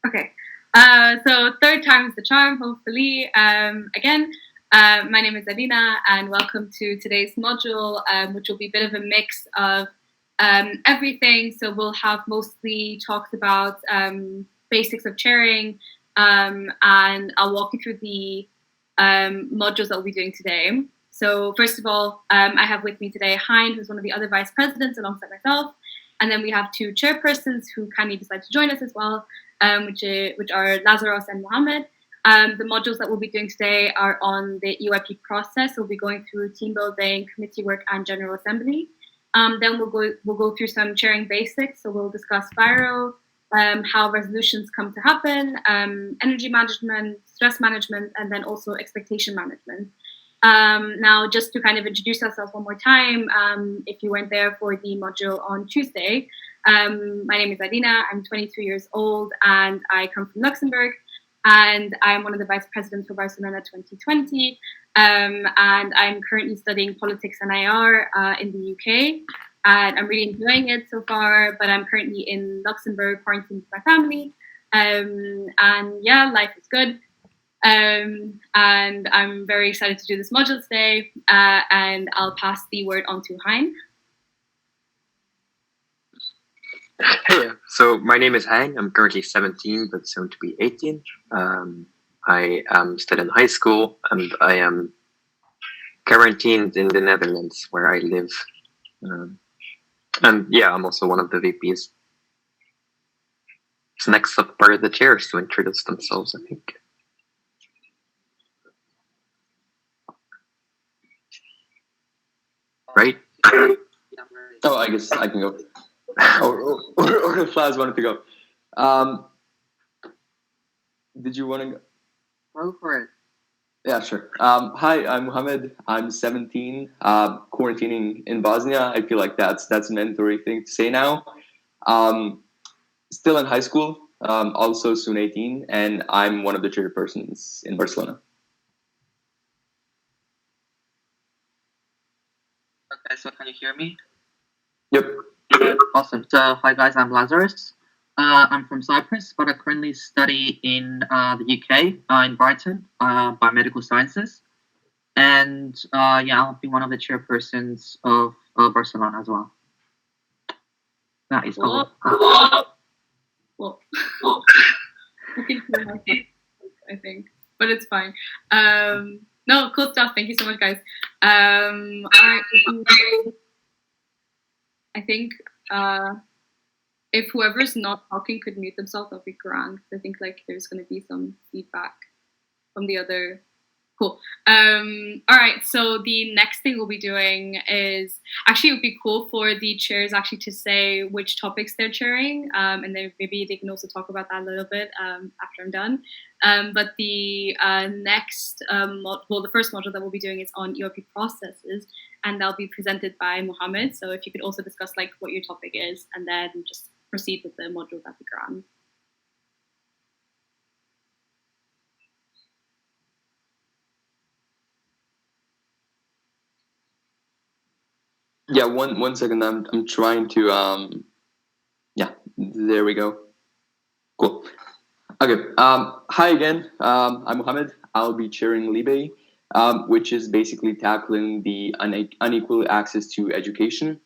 Okay. So third time's the charm, hopefully. Again, my name is Alina, and welcome to today's module, which will be a bit of a mix of everything. So we'll have mostly talked about basics of chairing, and I'll walk you through the modules that we'll be doing today. So first of all, I have with me today Hein, who's one of the other vice presidents alongside myself. And then we have two chairpersons who kindly decided to join us as well, which are Lazarus and Mohammed. The modules that we'll be doing today are on the EYP process. We'll be going through team building, committee work, and general assembly. Then we'll go through some chairing basics. So we'll discuss FIRO, how resolutions come to happen, energy management, stress management, and then also expectation management. Now, just to kind of introduce ourselves one more time, if you weren't there for the module on Tuesday, my name is Adina. I'm 22 years old and I come from Luxembourg, and I'm one of the vice presidents for Barcelona 2020. And I'm currently studying politics and IR in the UK, and I'm really enjoying it so far. But I'm currently in Luxembourg, quarantined with my family, and yeah, life is good. And I'm very excited to do this module today, and I'll pass the word on to Hein. Hey, so my name is Hein. I'm currently 17, but soon to be 18. I am still in high school, and I am quarantined in the Netherlands, where I live. And yeah, I'm also one of the VPs. So next up are the chairs to introduce themselves, I think. Right? Oh, I guess I can go. or if Flaz wanted to go. Did you want to go? Go for it. Yeah, sure. Hi, I'm Mohammed. I'm 17, quarantining in Bosnia. I feel like that's a mandatory thing to say now. Still in high school, also soon 18, and I'm one of the chairpersons in Barcelona. Okay, so can you hear me? Yep. Awesome. So, hi guys, I'm Lazarus. I'm from Cyprus, but I currently study in the UK, in Brighton, biomedical sciences. And yeah, I'll be one of the chairpersons of Barcelona as well. That is all. Well, I think, but it's fine. No, cool stuff. Thank you so much, guys. All right. I think if whoever's not talking could mute themselves, that'd be grand. I think like there's going to be some feedback from the other. Cool. All right. So the next thing we'll be doing is actually it would be cool for the chairs actually to say which topics they're chairing, and then maybe they can also talk about that a little bit after I'm done. But the next, the first module that we'll be doing is on EYP processes, and that'll be presented by Mohammed. So if you could also discuss like what your topic is, and then just proceed with the module, that'd be grand. Yeah, one second. I'm trying to yeah, there we go. Cool. Okay. Hi again. I'm Mohammed. I'll be chairing Libe, which is basically tackling the unequal access to education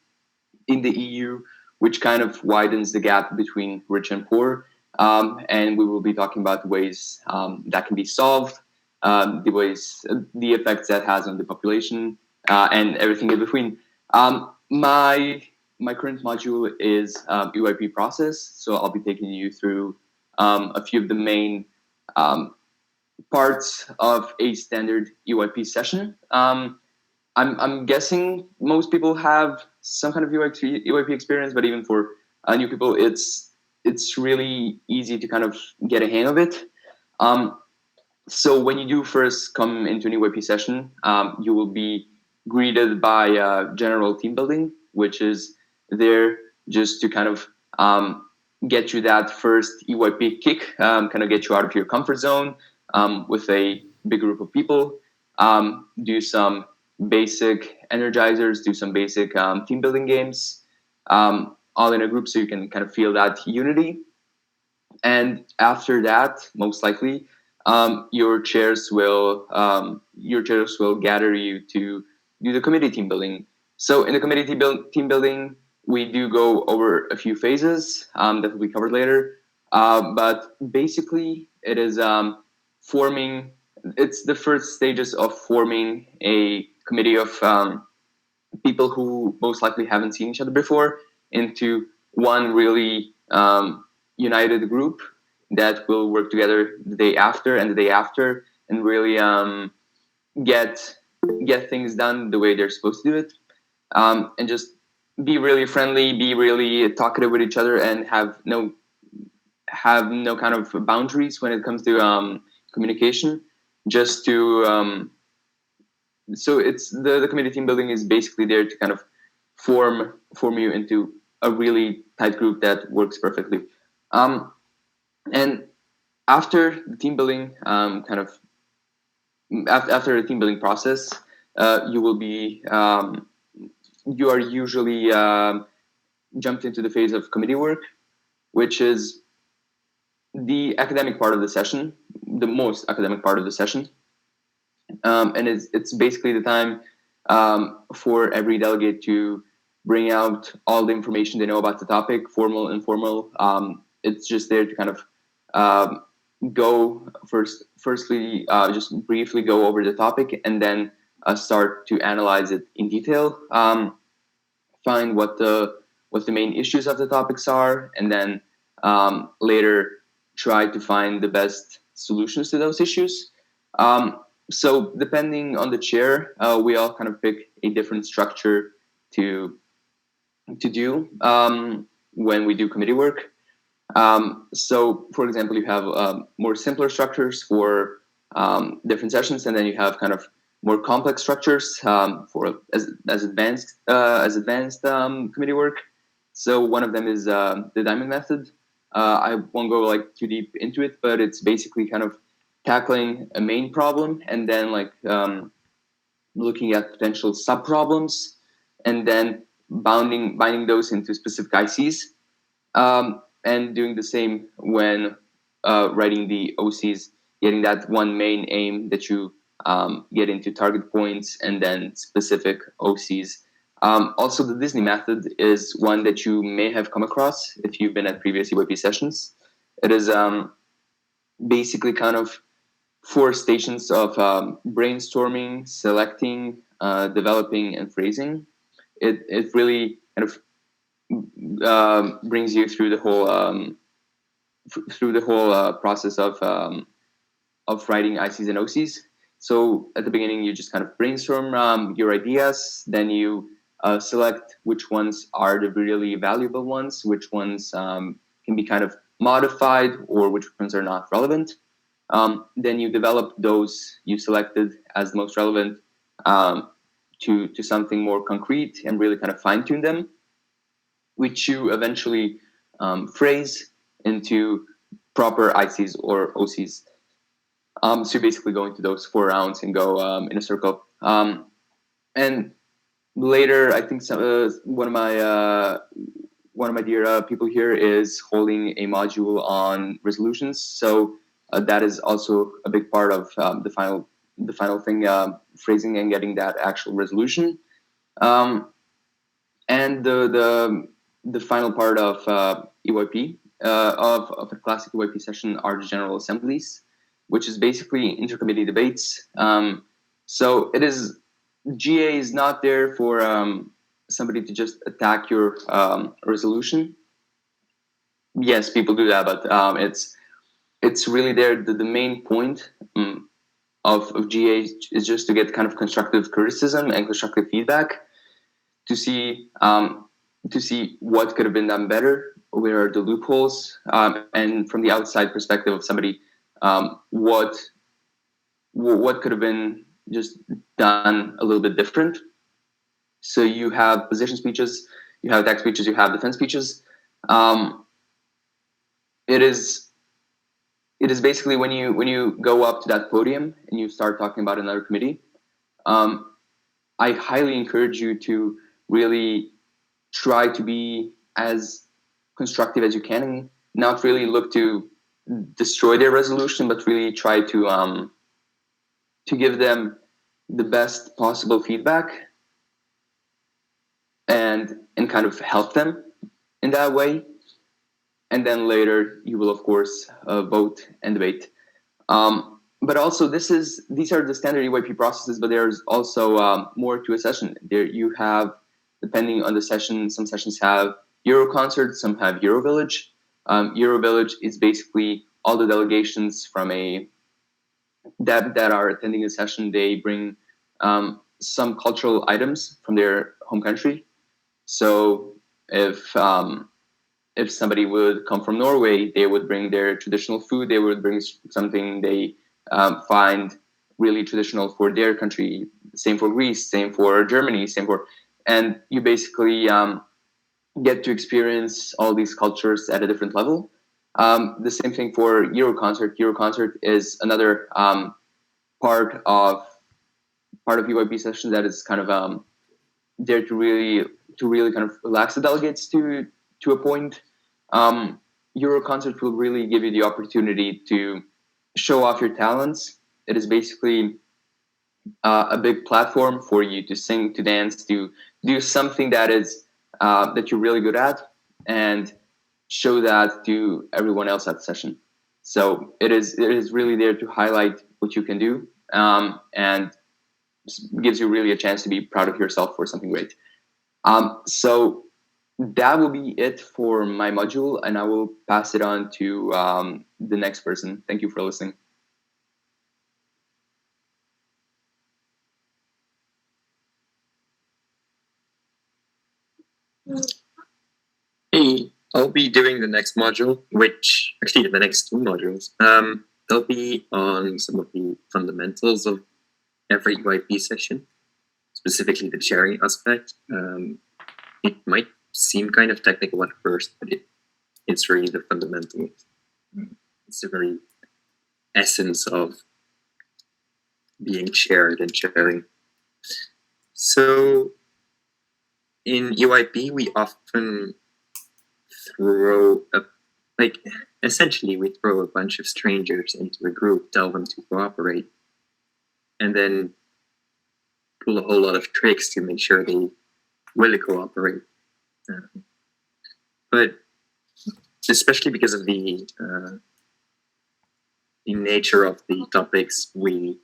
in the EU, which kind of widens the gap between rich and poor. And we will be talking about the ways that can be solved, the effects that has on the population, and everything in between. My current module is EYP Process, so I'll be taking you through a few of the main parts of a standard EYP session. I'm guessing most people have some kind of EYP experience, but even for new people, it's really easy to kind of get a hang of it. So when you do first come into an EYP session, you will be greeted by general team building, which is there just to kind of get you that first EYP kick, kind of get you out of your comfort zone with a big group of people, do some basic energizers, do some basic team building games, all in a group so you can kind of feel that unity. And after that, most likely, your chairs will gather you to do the committee team building. So in the committee team building, we do go over a few phases that will be covered later. But basically, it is forming. It's the first stages of forming a committee of people who most likely haven't seen each other before into one really united group that will work together the day after and the day after and really get things done the way they're supposed to do it, and just be really friendly, be really talkative with each other, and have no kind of boundaries when it comes to communication. Just to so it's the committee team building is basically there to kind of form you into a really tight group that works perfectly. And after the team building, after the team building process, you are usually jumped into the phase of committee work, which is the academic part of the session, the most academic part of the session. And it's basically the time for every delegate to bring out all the information they know about the topic, formal, informal. It's just there to kind of go firstly, just briefly go over the topic, and then start to analyze it in detail, find what the main issues of the topics are, and then later try to find the best solutions to those issues. So depending on the chair, we all kind of pick a different structure to do when we do committee work. So, for example, you have more simpler structures for different sessions, and then you have kind of more complex structures for as advanced committee work. So one of them is the diamond method. I won't go like too deep into it, but it's basically kind of tackling a main problem and then like looking at potential sub problems and then binding those into specific ICs, and doing the same when writing the OCs, getting that one main aim that you get into target points and then specific OCs. Also, the Disney method is one that you may have come across if you've been at previous EYP sessions. It is basically kind of 4 stations of brainstorming, selecting, developing, and phrasing. It really kind of brings you through the whole process of writing ICs and OCs. So at the beginning, you just kind of brainstorm your ideas, then you select which ones are the really valuable ones, which ones can be kind of modified, or which ones are not relevant. Then you develop those you selected as the most relevant to something more concrete and really kind of fine-tune them, which you eventually phrase into proper ICs or OCs. So you basically go into those 4 rounds and go in a circle. And later, I think one of my dear people here is holding a module on resolutions. So that is also a big part of the final thing, phrasing and getting that actual resolution. And the final part of EYP of a classic EYP session are the general assemblies, which is basically intercommittee debates. So it is, GA is not there for somebody to just attack your resolution. Yes, people do that, but it's really there. The main point of GA is just to get kind of constructive criticism and constructive feedback to see what could have been done better, where are the loopholes, and from the outside perspective of somebody, what could have been just done a little bit different. So you have position speeches, you have attack speeches, you have defense speeches. It is basically when you go up to that podium and you start talking about another committee. I highly encourage you to really try to be as constructive as you can and not really look to destroy their resolution, but really try to give them the best possible feedback and kind of help them in that way. And then later you will of course vote and debate. But also these are the standard EYP processes, but there's also more to a session. There you have, depending on the session, some sessions have Euro concert, some have Euro Village. Euro Village is basically all the delegations from that are attending a session. They bring some cultural items from their home country. So if somebody would come from Norway, they would bring their traditional food. They would bring something they find really traditional for their country. Same for Greece, same for Germany, and you basically get to experience all these cultures at a different level. The same thing for Euroconcert. Euroconcert is another part of EYP sessions that is kind of there to really kind of relax the delegates to a point. Euroconcert will really give you the opportunity to show off your talents. It is basically a big platform for you to sing, to dance, to do something that you're really good at, and show that to everyone else at the session. So it is really there to highlight what you can do, and gives you really a chance to be proud of yourself for something great. So that will be it for my module, and I will pass it on to the next person. Thank you for listening. Hey, I'll be doing the next module, which actually the next two modules. They'll be on some of the fundamentals of every EYP session, specifically the sharing aspect. It might seem kind of technical at first, but it's really the fundamentals. It's the very essence of being shared and sharing. So in EYP, we often essentially we throw a bunch of strangers into a group, tell them to cooperate, and then pull a whole lot of tricks to make sure they will cooperate. But especially because of the nature of the topics we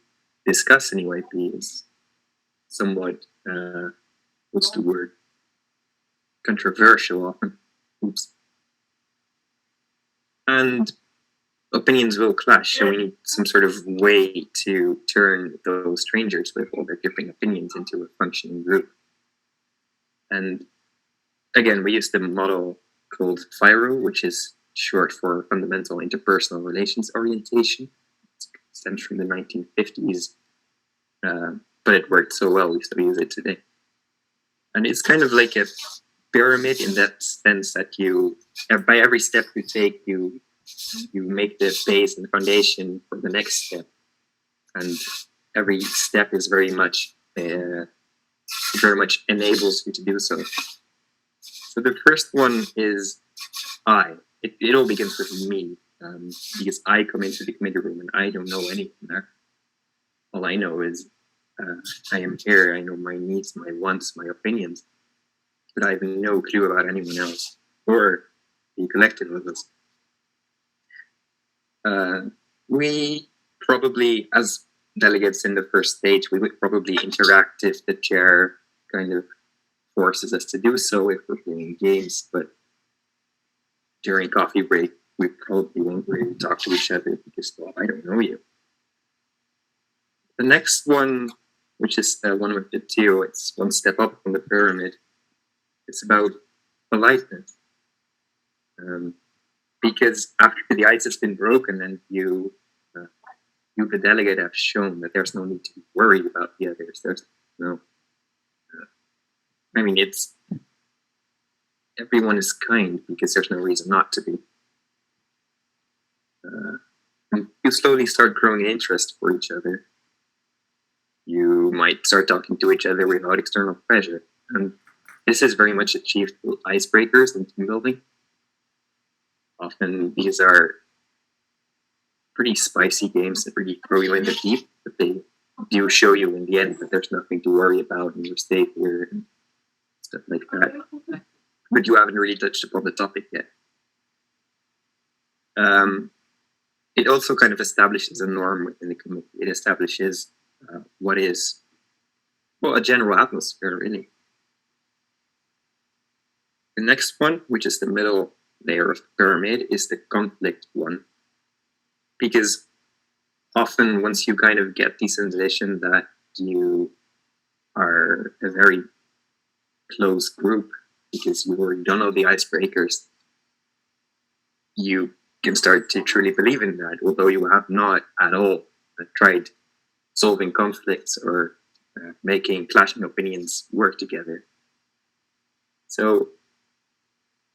discuss in EYP is somewhat, what's the word? Controversial often. Oops. And opinions will clash, so we need some sort of way to turn those strangers with all their different opinions into a functioning group. And again, we use the model called FIRO, which is short for Fundamental Interpersonal Relations Orientation. It stems from the 1950s, but it worked so well, we still use it today. And it's kind of like a pyramid in that sense that by every step you take, you make the base and the foundation for the next step, and every step is very much enables you to do so. So the first one is I. It all begins with me, because I come into the committee room and I don't know anything there. All I know is I am here. I know my needs, my wants, my opinions, but I have no clue about anyone else or the collective of us. We probably, as delegates in the first stage, we would probably interact if the chair kind of forces us to do so, if we're playing games, but during coffee break, we probably won't really talk to each other because, well, I don't know you. The next one, which is one with the two, it's one step up from the pyramid. It's about politeness. Because after the ice has been broken and you, the delegate, have shown that there's no need to worry about the others. There's no. Everyone is kind because there's no reason not to be. And you slowly start growing an interest for each other. You might start talking to each other without external pressure. And this is very much achieved through icebreakers and team building. Often these are pretty spicy games that really throw you in the deep, but they do show you in the end that there's nothing to worry about and you're safe here and stuff like that. But you haven't really touched upon the topic yet. It also kind of establishes a norm within the committee. It establishes what is, well, a general atmosphere, really. The next one, which is the middle layer of the pyramid, is the conflict one. Because often once you kind of get the sensation that you are a very close group, because you already don't know the icebreakers, you can start to truly believe in that, although you have not at all tried solving conflicts or making clashing opinions work together. So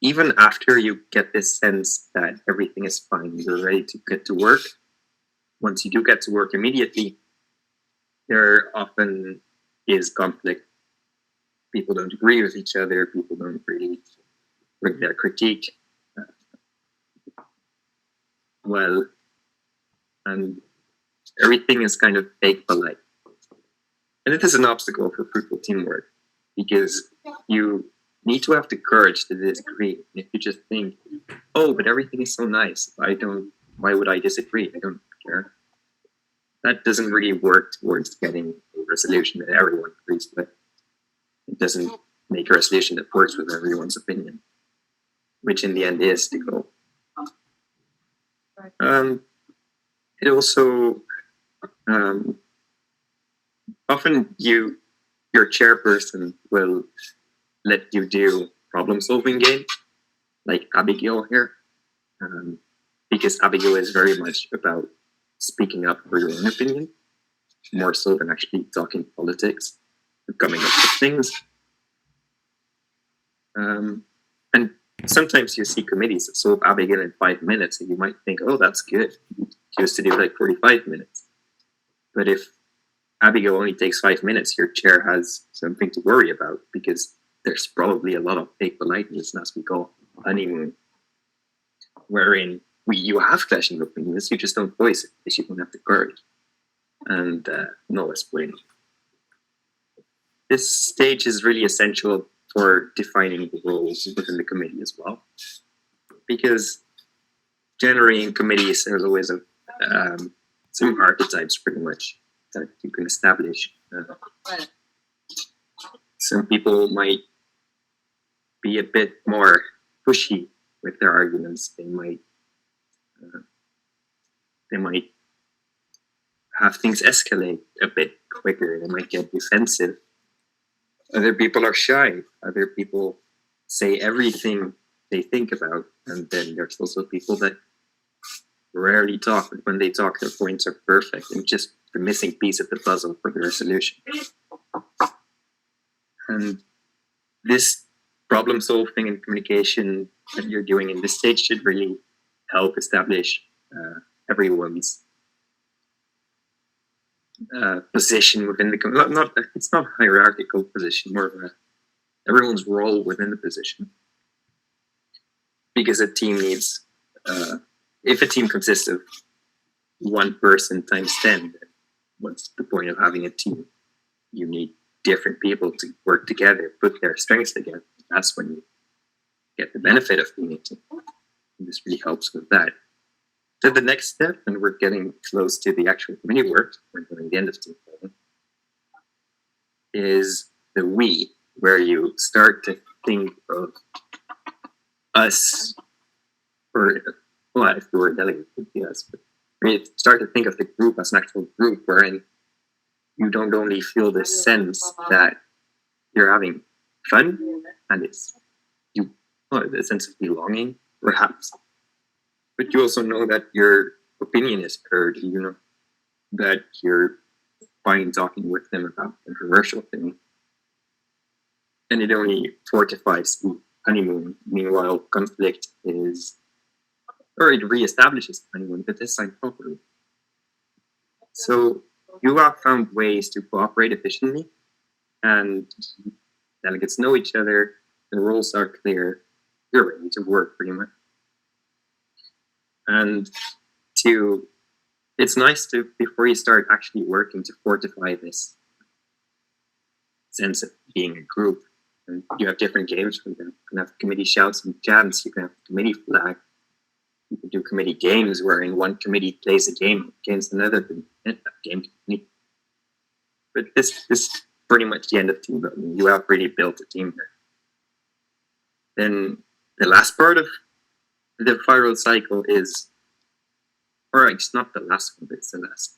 even after you get this sense that everything is fine, you're ready to get to work, once you do get to work immediately, there often is conflict. People don't agree with each other, people don't really bring their critique well, and everything is kind of fake polite. And it is an obstacle for fruitful teamwork, because you need to have the courage to disagree. If you just think, oh, but everything is so nice, why would I disagree? I don't care. That doesn't really work towards getting a resolution that everyone agrees with. It doesn't make a resolution that works with everyone's opinion, which in the end is the goal. It also often your chairperson will let you do problem-solving game, like Abigail here, because Abigail is very much about speaking up for your own opinion, more so than actually talking politics, or coming up with things. And sometimes you see committees that solve Abigail in 5 minutes, and you might think, oh, that's good. You used to do like 45 minutes. But if Abigail only takes 5 minutes, your chair has something to worry about, because there's probably a lot of fake politeness, as we call honeymoon, wherein you have clashing opinions, you just don't voice it because you don't have the courage. And no es bueno. This stage is really essential for defining the roles within the committee as well, because generally in committees there's always some archetypes pretty much that you can establish. Some people might be a bit more pushy with their arguments. They might have things escalate a bit quicker. They might get defensive. Other people are shy. Other people say everything they think about. And then there's also people that rarely talk, but when they talk, their points are perfect and just the missing piece of the puzzle for the resolution. And this problem solving and communication that you're doing in this stage should really help establish everyone's position within the committee. It's not a hierarchical position, more of everyone's role within the position. Because a team needs, if a team consists of one person times 10, what's the point of having a team? You need different people to work together, put their strengths together. That's when you get the benefit of being a team. And this really helps with that. So the next step, and we're getting close to the actual committee work, we're doing the end of team building, is the we, where you start to think of us, or, well, if you were a delegate, it would be us, but you start to think of the group as an actual group, wherein you don't only feel the sense that you're having fun, and the sense of belonging, perhaps, but you also know that your opinion is heard, you know, that you're fine talking with them about the controversial thing. And it only fortifies the honeymoon. Meanwhile, conflict is, or it reestablishes the honeymoon, but this time properly. So you have found ways to cooperate efficiently, and delegates know each other, the rules are clear, you're ready to work pretty much. And to it's nice to, before you start actually working, to fortify this sense of being a group. And you have different games for them. You can have committee shouts and chants. You can have committee flag. You can do committee games wherein one committee plays a game against another game. But this is pretty much the end of team building. You have really built a team there. Then the last part of the FIRO cycle is, or it's not the last one, but it's the last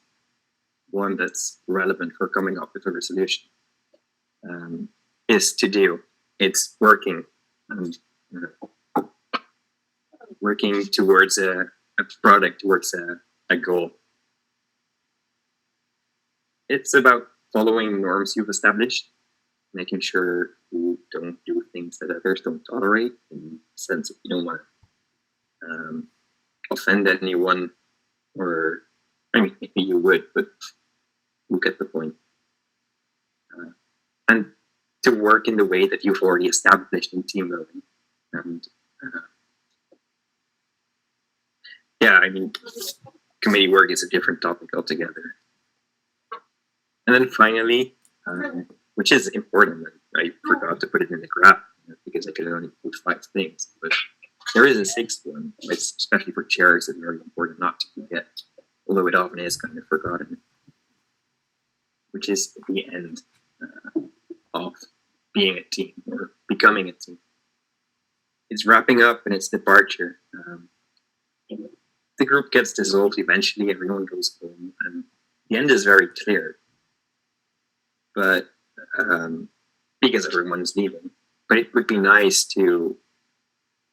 one that's relevant for coming up with a resolution, is to do. It's working towards a product, towards a goal. It's about following norms you've established, making sure you don't do things that others don't tolerate, in the sense that you don't want to offend anyone, or, I mean, maybe you would, but you get the point. And to work in the way that you've already established in team building. And yeah, I mean, committee work is a different topic altogether. And then finally, which is important, I forgot to put it in the graph because I could only put 5 things, but there is a 6th one. It's especially for chairs, it's very important not to forget, although it often is kind of forgotten, which is the end of being a team or becoming a team. It's wrapping up and it's departure. The group gets dissolved eventually, everyone goes home, and the end is very clear. But because everyone's leaving, but it would be nice to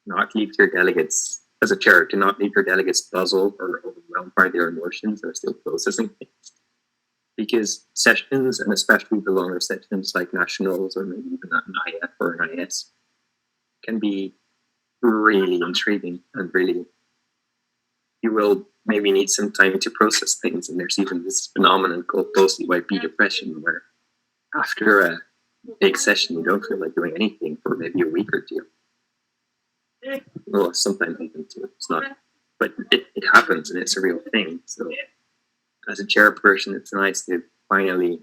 not leave your delegates, as a chair, to not leave your delegates puzzled or overwhelmed by their emotions. They're still processing things. Because sessions, and especially the longer sessions like nationals or maybe even an IF or an IS, can be really intriguing and really, you will maybe need some time to process things. And there's even this phenomenon called post-EYP depression, where after a big session, you don't feel like doing anything for maybe a week or 2. Well, sometimes even 2. It's not, but it happens and it's a real thing. So as a chairperson, it's nice to finally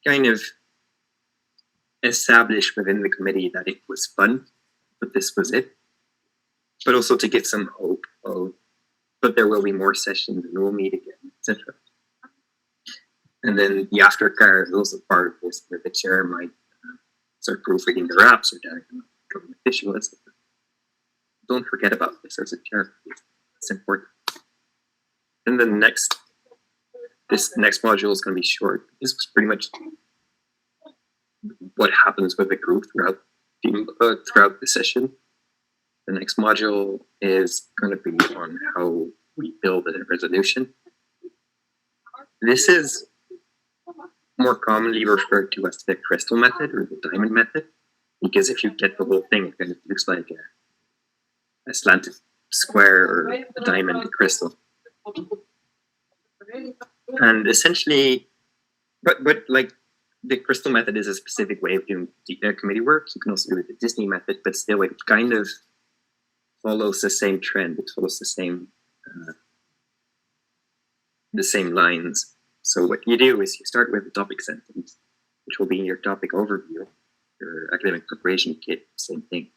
kind of establish within the committee that it was fun, but this was it. But also to give some hope of, but there will be more sessions and we'll meet again, etc. And then the aftercare is also part of this, where the chair might start proofreading the raps or becoming official, etc. Don't forget about this as a chair. It's important. And then this next module is going to be short. This was pretty much what happens with the group throughout the session. The next module is going to be on how we build a resolution. This is more commonly referred to as the crystal method or the diamond method, because if you get the whole thing, it kind of looks like a slanted square or a diamond, a crystal. And essentially, but like the crystal method is a specific way of doing committee work. You can also do it the Disney method, but still it kind of follows the same trend. It follows the same lines. So what you do is you start with a topic sentence, which will be in your topic overview, your academic preparation kit, same thing.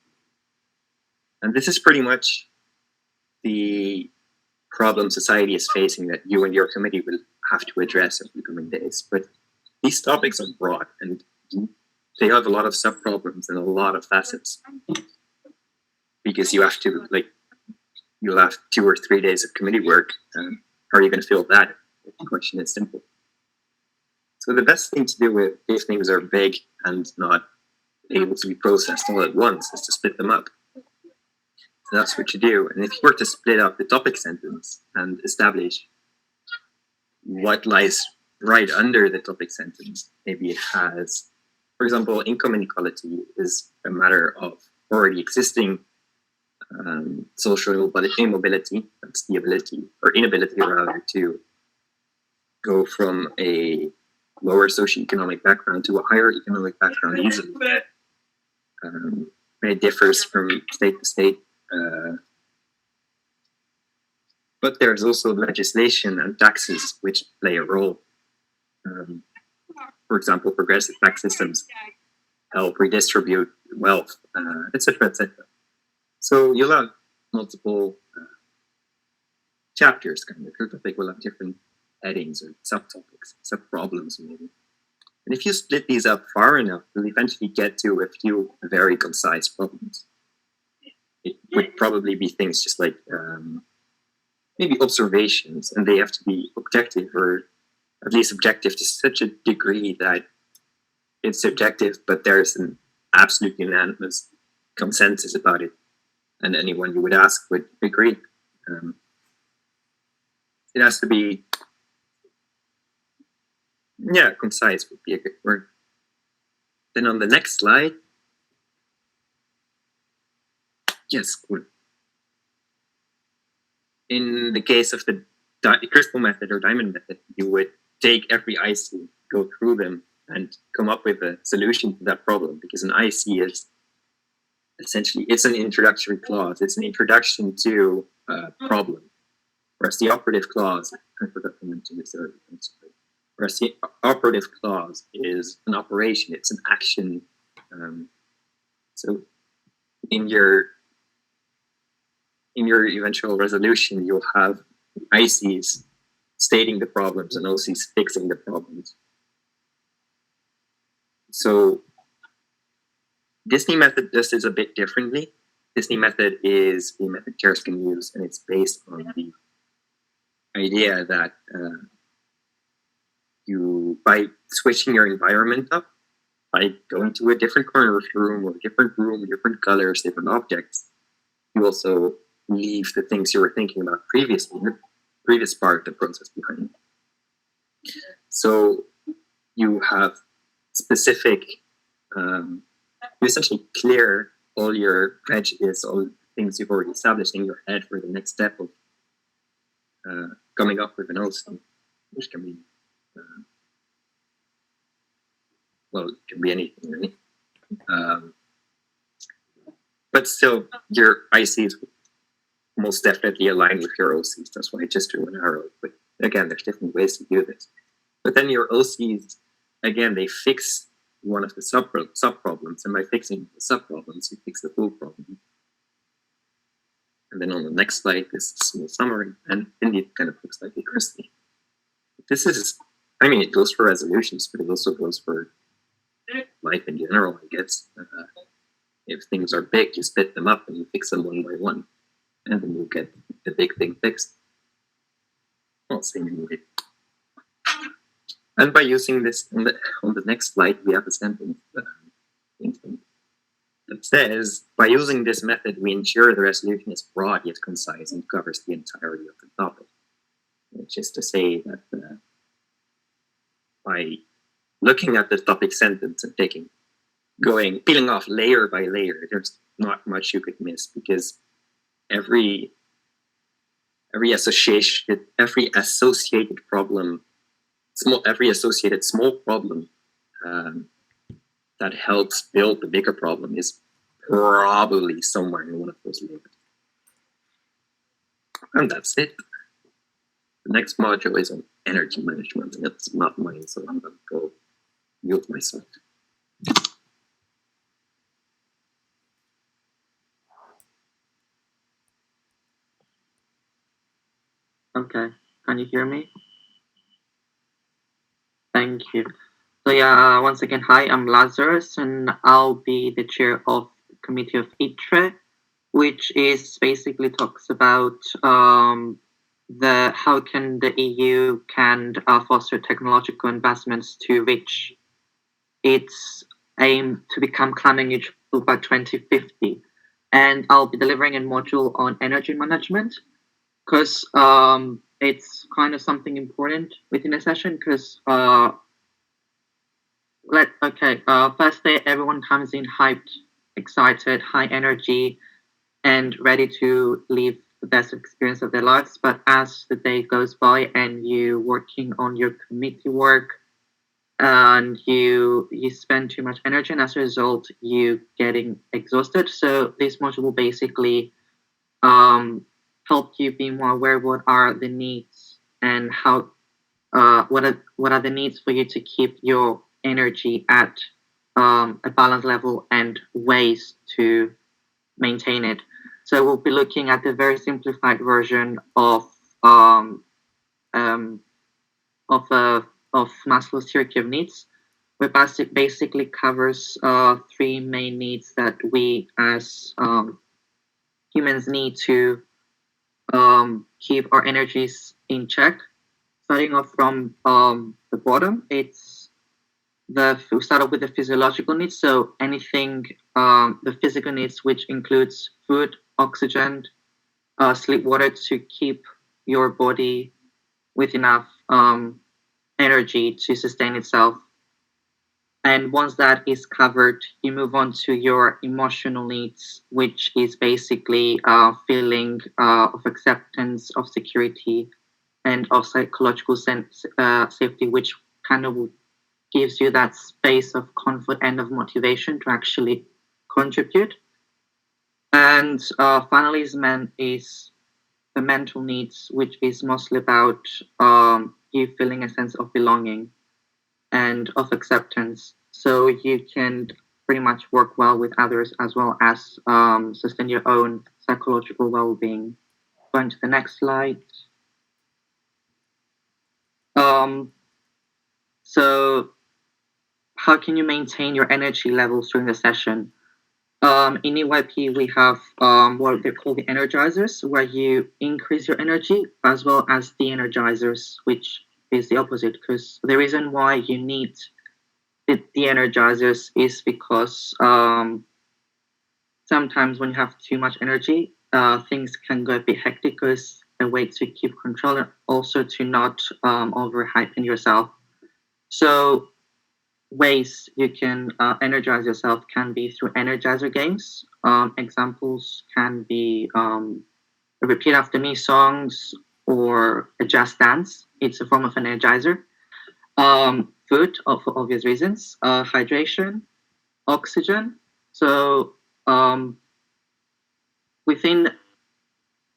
And this is pretty much the problem society is facing that you and your committee will have to address over the coming days. But these topics are broad and they have a lot of sub-problems and a lot of facets. Because you have to, you'll have 2 or 3 days of committee work. How are you going to fill that? The question is simple. So the best thing to do if things are big and not able to be processed all at once is to split them up. So that's what you do. And if you were to split up the topic sentence and establish what lies right under the topic sentence, maybe it has, for example, income inequality is a matter of already existing social immobility. That's the ability, or inability rather, to go from a lower socioeconomic background to a higher economic background easily. It differs from state to state. But there's also legislation and taxes which play a role. For example, progressive tax systems help redistribute wealth, etc., etc. So you'll have multiple chapters, kind of. Your topic will have different headings or subtopics, sub-problems maybe. And if you split these up far enough, you'll eventually get to a few very concise problems. It would probably be things just like maybe observations, and they have to be objective, or at least objective to such a degree that it's subjective, but there's an absolute unanimous consensus about it, and anyone you would ask would agree. It has to be, concise would be a good word. Then on the next slide, yes, cool. In the case of the crystal method or diamond method, you would take every IC, go through them, and come up with a solution to that problem, because an IC is essentially, it's an introductory clause. It's an introduction to a problem. Whereas the operative clause, I forgot to mention this earlier, whereas the operative clause is an operation, it's an action. So in your eventual resolution, you'll have ICs stating the problems and OCs fixing the problems. So Disney method does this a bit differently. Disney method is the method chairs can use, and it's based on the idea that you, by switching your environment up, by going to a different corner of the room, different colors, different objects, you also leave the things you were thinking about previously, the previous part of the process behind. So you have specific, you essentially clear all your prejudice, all the things you've already established in your head for the next step of coming up with an OC, which can be, it can be anything, really. But still, your ICs most definitely align with your OCs. That's why I just drew an arrow. But again, there's different ways to do this. But then your OCs, again, they fix one of the sub-problems. And by fixing the sub-problems, you fix the full problem. And then on the next slide, this is a small summary. And indeed, it kind of looks like a crystal. This is, I mean, it goes for resolutions, but it also goes for life in general, I guess. If things are big, you split them up and you fix them one by one. And then you get the big thing fixed. Well, same way. And by using this, on the next slide, we have a sentence that says, by using this method, we ensure the resolution is broad yet concise and covers the entirety of the topic. Which is to say that by looking at the topic sentence and peeling off layer by layer, there's not much you could miss, because every associated problem, every associated small problem that helps build the bigger problem is probably somewhere in one of those layers. And that's it. The next module is on energy management, and it's not mine, so I'm going to go mute myself. Okay, can you hear me? Thank you. So yeah, once again, hi, I'm Lazarus, and I'll be the chair of the committee of ITRE, which is basically talks about how can the EU can foster technological investments to reach its aim to become climate neutral by 2050. And I'll be delivering a module on energy management, because it's kind of something important within a session, because first day everyone comes in hyped, excited, high energy, and ready to live the best experience of their lives. But as the day goes by and you working on your committee work, and you spend too much energy, and as a result you getting exhausted. So this module will basically help you be more aware what are the needs and how what are the needs for you to keep your energy at a balanced level and ways to maintain it. So we'll be looking at the very simplified version um, um, of Maslow's hierarchy of needs, which basically covers three main needs that we as humans need to keep our energies in check. Starting off from the bottom, we start off with the physiological needs. So anything, the physical needs, which includes food, oxygen, sleep, water, to keep your body with enough energy to sustain itself. And once that is covered, you move on to your emotional needs, which is basically feeling of acceptance, of security, and of psychological safety, which kind of gives you that space of comfort and of motivation to actually contribute. And finally, is the mental needs, which is mostly about you feeling a sense of belonging and of acceptance, so you can pretty much work well with others as well as sustain your own psychological well-being. Going to the next slide. So how can you maintain your energy levels during the session? In EYP, we have what they call the energizers, where you increase your energy, as well as the energizers, which is the opposite. Because the reason why you need the energizers is because sometimes when you have too much energy, things can go a bit hectic, because a way to keep control and also to not overhyping yourself. So ways you can energize yourself can be through energizer games. Examples can be repeat after me songs or a just dance. It's a form of an energizer. Food, for obvious reasons. Hydration, oxygen. So within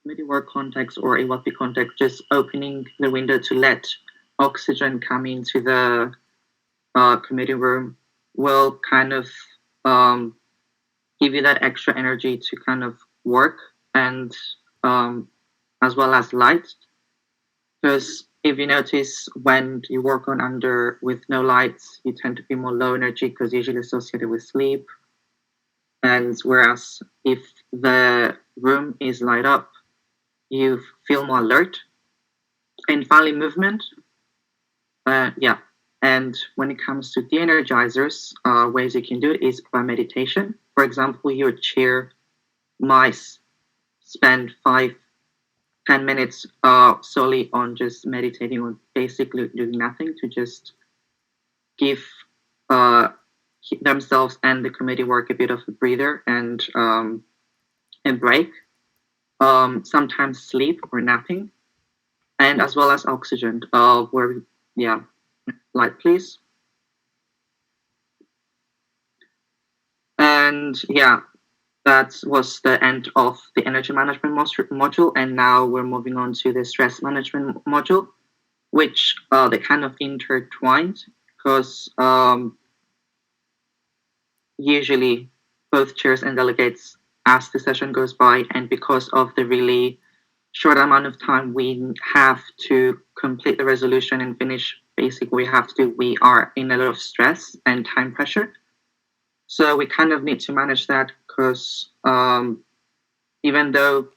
committee work context or EYP context, just opening the window to let oxygen come into the committee room will kind of give you that extra energy to kind of work, and as well as light. Because if you notice, when you work on under with no lights, you tend to be more low energy, because usually associated with sleep. And whereas if the room is light up, you feel more alert. And finally, movement. Yeah. And when it comes to the energizers, ways you can do it is by meditation. For example, your chair might spend 5-10 minutes solely on just meditating, or basically doing nothing, to just give themselves and the committee work a bit of a breather and break. Sometimes sleep or napping, and as well as oxygen. Light, please. And yeah, that was the end of the energy management module, and now we're moving on to the stress management module, which they kind of intertwined, because usually both chairs and delegates, as the session goes by, and because of the really short amount of time we have to complete the resolution and finish, basically we are in a lot of stress and time pressure. So we kind of need to manage that, because even though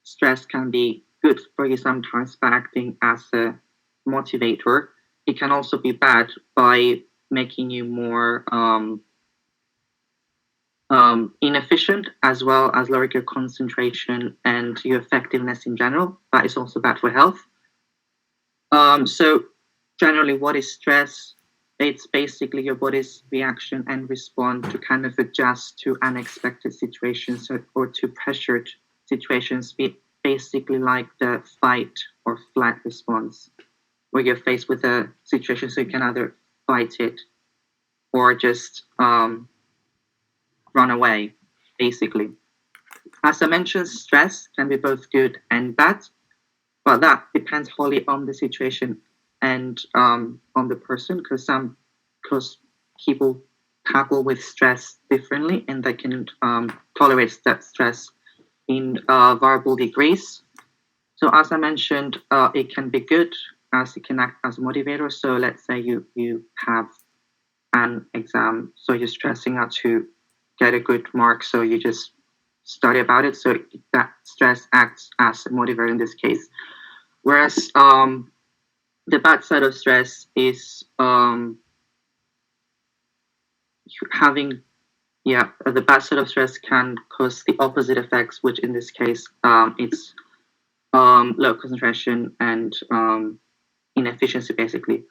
stress can be good for you sometimes by acting as a motivator, it can also be bad by making you more inefficient, as well as lower your concentration and your effectiveness in general. But it's also bad for health. So generally, what is stress? It's basically your body's reaction and respond to kind of adjust to unexpected situations or to pressured situations, basically like the fight or flight response, where you're faced with a situation, so you can either fight it or just run away, basically. As I mentioned, stress can be both good and bad, but that depends wholly on the situation and on the person, because people tackle with stress differently, and they can tolerate that stress in variable degrees. So as I mentioned, it can be good as it can act as a motivator. So let's say you have an exam, so you're stressing out to get a good mark, so you just study about it. So that stress acts as a motivator in this case. Whereas the bad side of stress is having, the bad side of stress can cause the opposite effects, which in this case, it's low concentration and inefficiency, basically.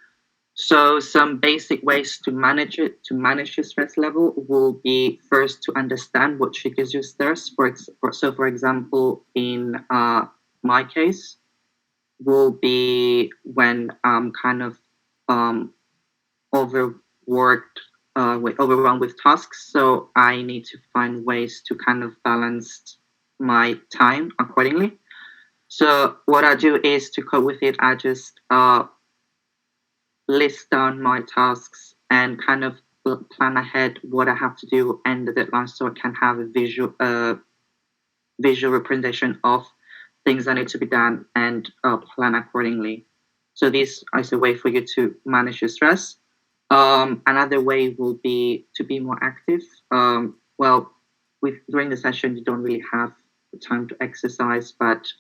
So some basic ways to manage your stress level will be first to understand what triggers your stress. For example, in my case, will be when I'm kind of overworked, overwhelmed with tasks. So I need to find ways to kind of balance my time accordingly. So what I do is, to cope with it, I just list down my tasks and kind of plan ahead what I have to do and the deadline, so I can have a visual representation of things that need to be done and plan accordingly. So this is a way for you to manage your stress. Another way will be to be more active. During the session, you don't really have the time to exercise, but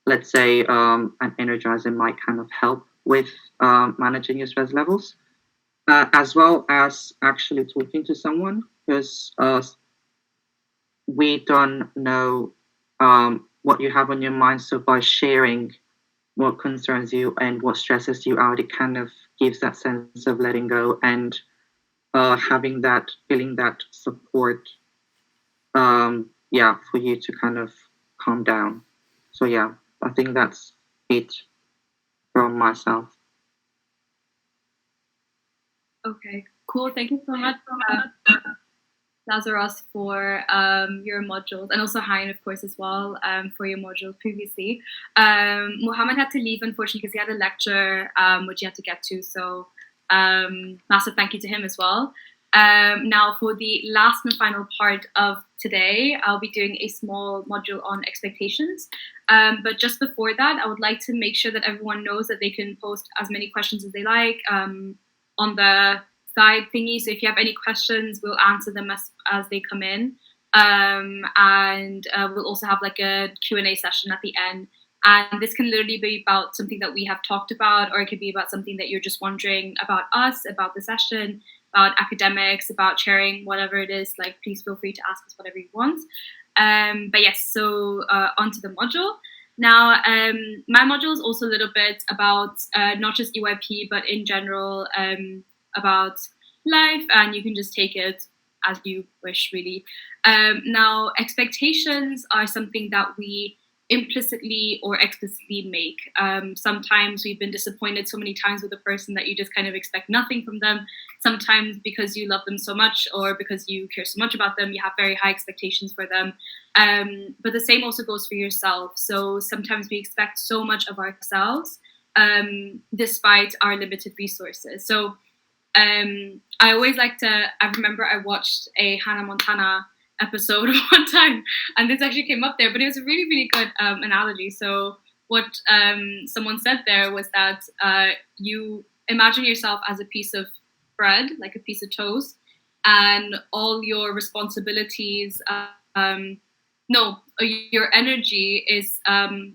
let's say an energizer might kind of help with managing your stress levels, as well as actually talking to someone, because we don't know what you have on your mind. So by sharing what concerns you and what stresses you out, it kind of gives that sense of letting go and feeling that support, for you to kind of calm down. So yeah, I think that's it from myself. Okay, cool. Thank you so much, Lazarus, for your modules, and also Hein, of course, as well, for your modules previously. Mohammed had to leave, unfortunately, because he had a lecture which he had to get to. So massive thank you to him as well. Now, for the last and final part of today, I'll be doing a small module on expectations. But just before that, I would like to make sure that everyone knows that they can post as many questions as they like on the side thingy. So if you have any questions, we'll answer them as they come in. And we'll also have like a Q&A session at the end. And this can literally be about something that we have talked about, or it could be about something that you're just wondering about us, about the session, about academics, about sharing, whatever it is. Like, please feel free to ask us whatever you want. But yes, so onto the module. Now, my module is also a little bit about not just EYP, but in general about life, and you can just take it as you wish, really. Now, expectations are something that we implicitly or explicitly make. Sometimes we've been disappointed so many times with a person that you just kind of expect nothing from them. Sometimes because you love them so much, or because you care so much about them, you have very high expectations for them. But the same also goes for yourself. So sometimes we expect so much of ourselves despite our limited resources. So I always I remember I watched a Hannah Montana episode one time, and this actually came up there, but it was a really, really good analogy. So what someone said there was that you imagine yourself as a piece of bread, like a piece of toast, and all your responsibilities, your energy is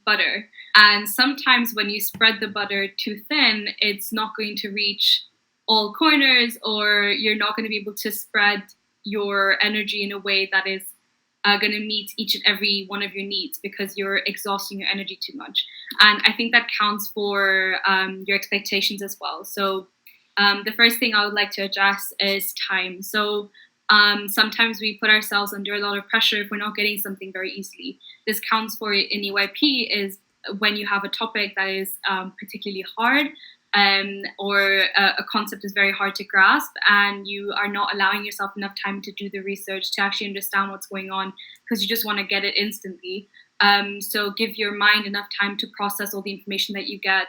butter. And sometimes when you spread the butter too thin, it's not going to reach all corners, or you're not going to be able to spread your energy in a way that is going to meet each and every one of your needs, because you're exhausting your energy too much. And I think that counts for your expectations as well. So the first thing I would like to address is time. So sometimes we put ourselves under a lot of pressure if we're not getting something very easily. This counts for in EYP is when you have a topic that is particularly hard. or a concept is very hard to grasp, and you are not allowing yourself enough time to do the research to actually understand what's going on because you just want to get it instantly. So give your mind enough time to process all the information that you get,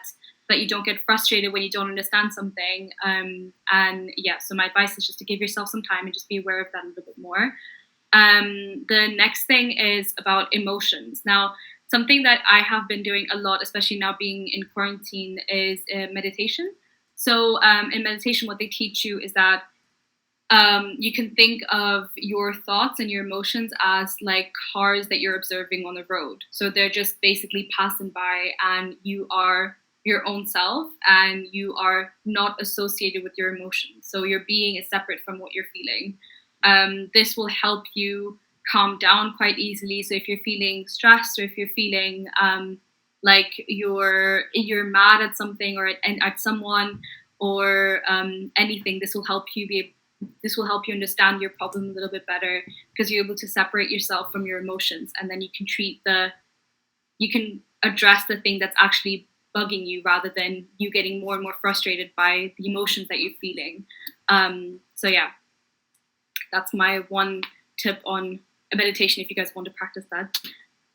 that you don't get frustrated when you don't understand something. So my advice is just to give yourself some time and just be aware of that a little bit more. The next thing is about emotions. Now, something that I have been doing a lot, especially now being in quarantine, is meditation. So in meditation, what they teach you is that you can think of your thoughts and your emotions as like cars that you're observing on the road. So they're just basically passing by, and you are your own self, and you are not associated with your emotions. So your being is separate from what you're feeling. This will help you calm down quite easily. So if you're feeling stressed, or if you're feeling like you're mad at something or at someone or anything, this will help you understand your problem a little bit better, because you're able to separate yourself from your emotions, and then you can address the thing that's actually bugging you, rather than you getting more and more frustrated by the emotions that you're feeling. So yeah, that's my one tip on meditation if you guys want to practice that.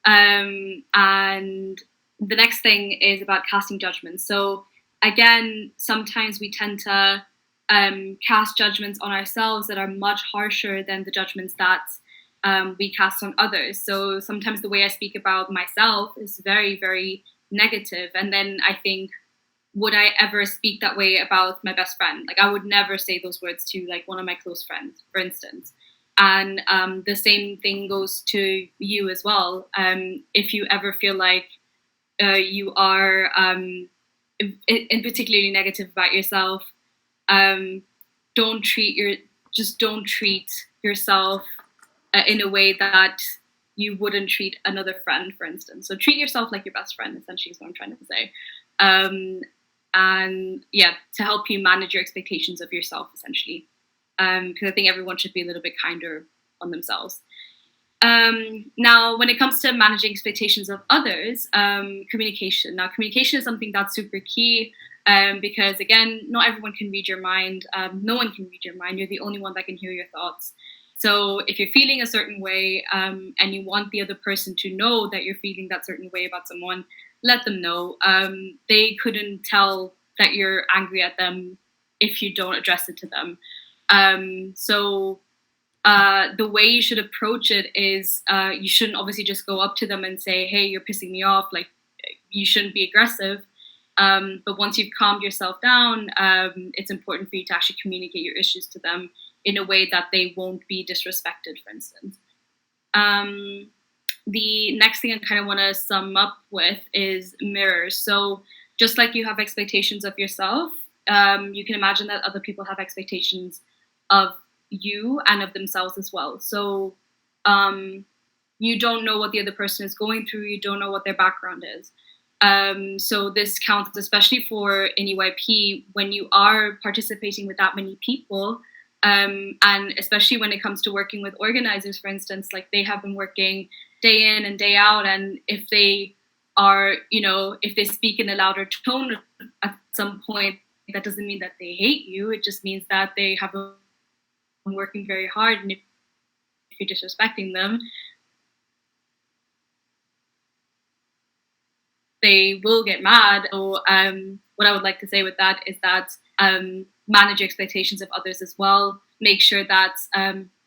And the next thing is about casting judgments. So again, sometimes we tend to cast judgments on ourselves that are much harsher than the judgments that we cast on others. So sometimes the way I speak about myself is very, very negative. And then I think, would I ever speak that way about my best friend? Like, I would never say those words to like one of my close friends, for instance. And the same thing goes to you as well. If you ever feel like you are in particularly negative about yourself, don't treat yourself in a way that you wouldn't treat another friend, for instance. So treat yourself like your best friend, essentially, is what I'm trying to say. And yeah, to help you manage your expectations of yourself, essentially. Because I think everyone should be a little bit kinder on themselves. Now, when it comes to managing expectations of others, communication. Now, communication is something that's super key, because again, not everyone can read your mind. No one can read your mind. You're the only one that can hear your thoughts. So if you're feeling a certain way, and you want the other person to know that you're feeling that certain way about someone, let them know. They couldn't tell that you're angry at them if you don't address it to them. So the way you should approach it is, you shouldn't obviously just go up to them and say, hey, you're pissing me off. Like, you shouldn't be aggressive. But once you've calmed yourself down, it's important for you to actually communicate your issues to them in a way that they won't be disrespected, for instance. The next thing I kind of want to sum up with is mirrors. So just like you have expectations of yourself, you can imagine that other people have expectations of you and of themselves as well. So you don't know what the other person is going through. You don't know what their background is. So this counts especially for in EYP when you are participating with that many people, and especially when it comes to working with organizers, for instance, like they have been working day in and day out, and if they are, if they speak in a louder tone at some point, that doesn't mean that they hate you. It just means that they have been working very hard, and if you're disrespecting them, they will get mad. So what I would like to say with that is that manage your expectations of others as well. Make sure that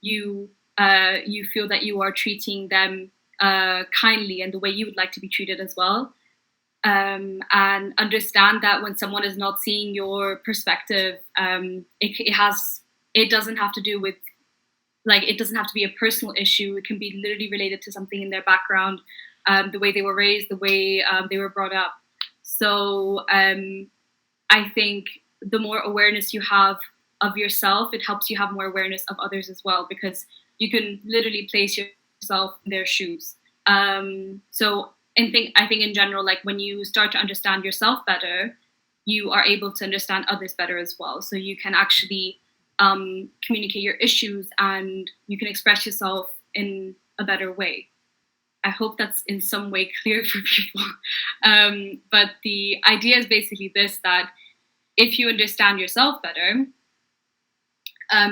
you feel that you are treating them kindly and the way you would like to be treated as well. And understand that when someone is not seeing your perspective, it doesn't have to do with, like, it doesn't have to be a personal issue. It can be literally related to something in their background, the way they were raised, the way they were brought up. So I think the more awareness you have of yourself, it helps you have more awareness of others as well, because you can literally place yourself in their shoes. So I think in general, like when you start to understand yourself better, you are able to understand others better as well. So you can actually communicate your issues and you can express yourself in a better way. I hope that's in some way clear for people. But the idea is basically this, that if you understand yourself better,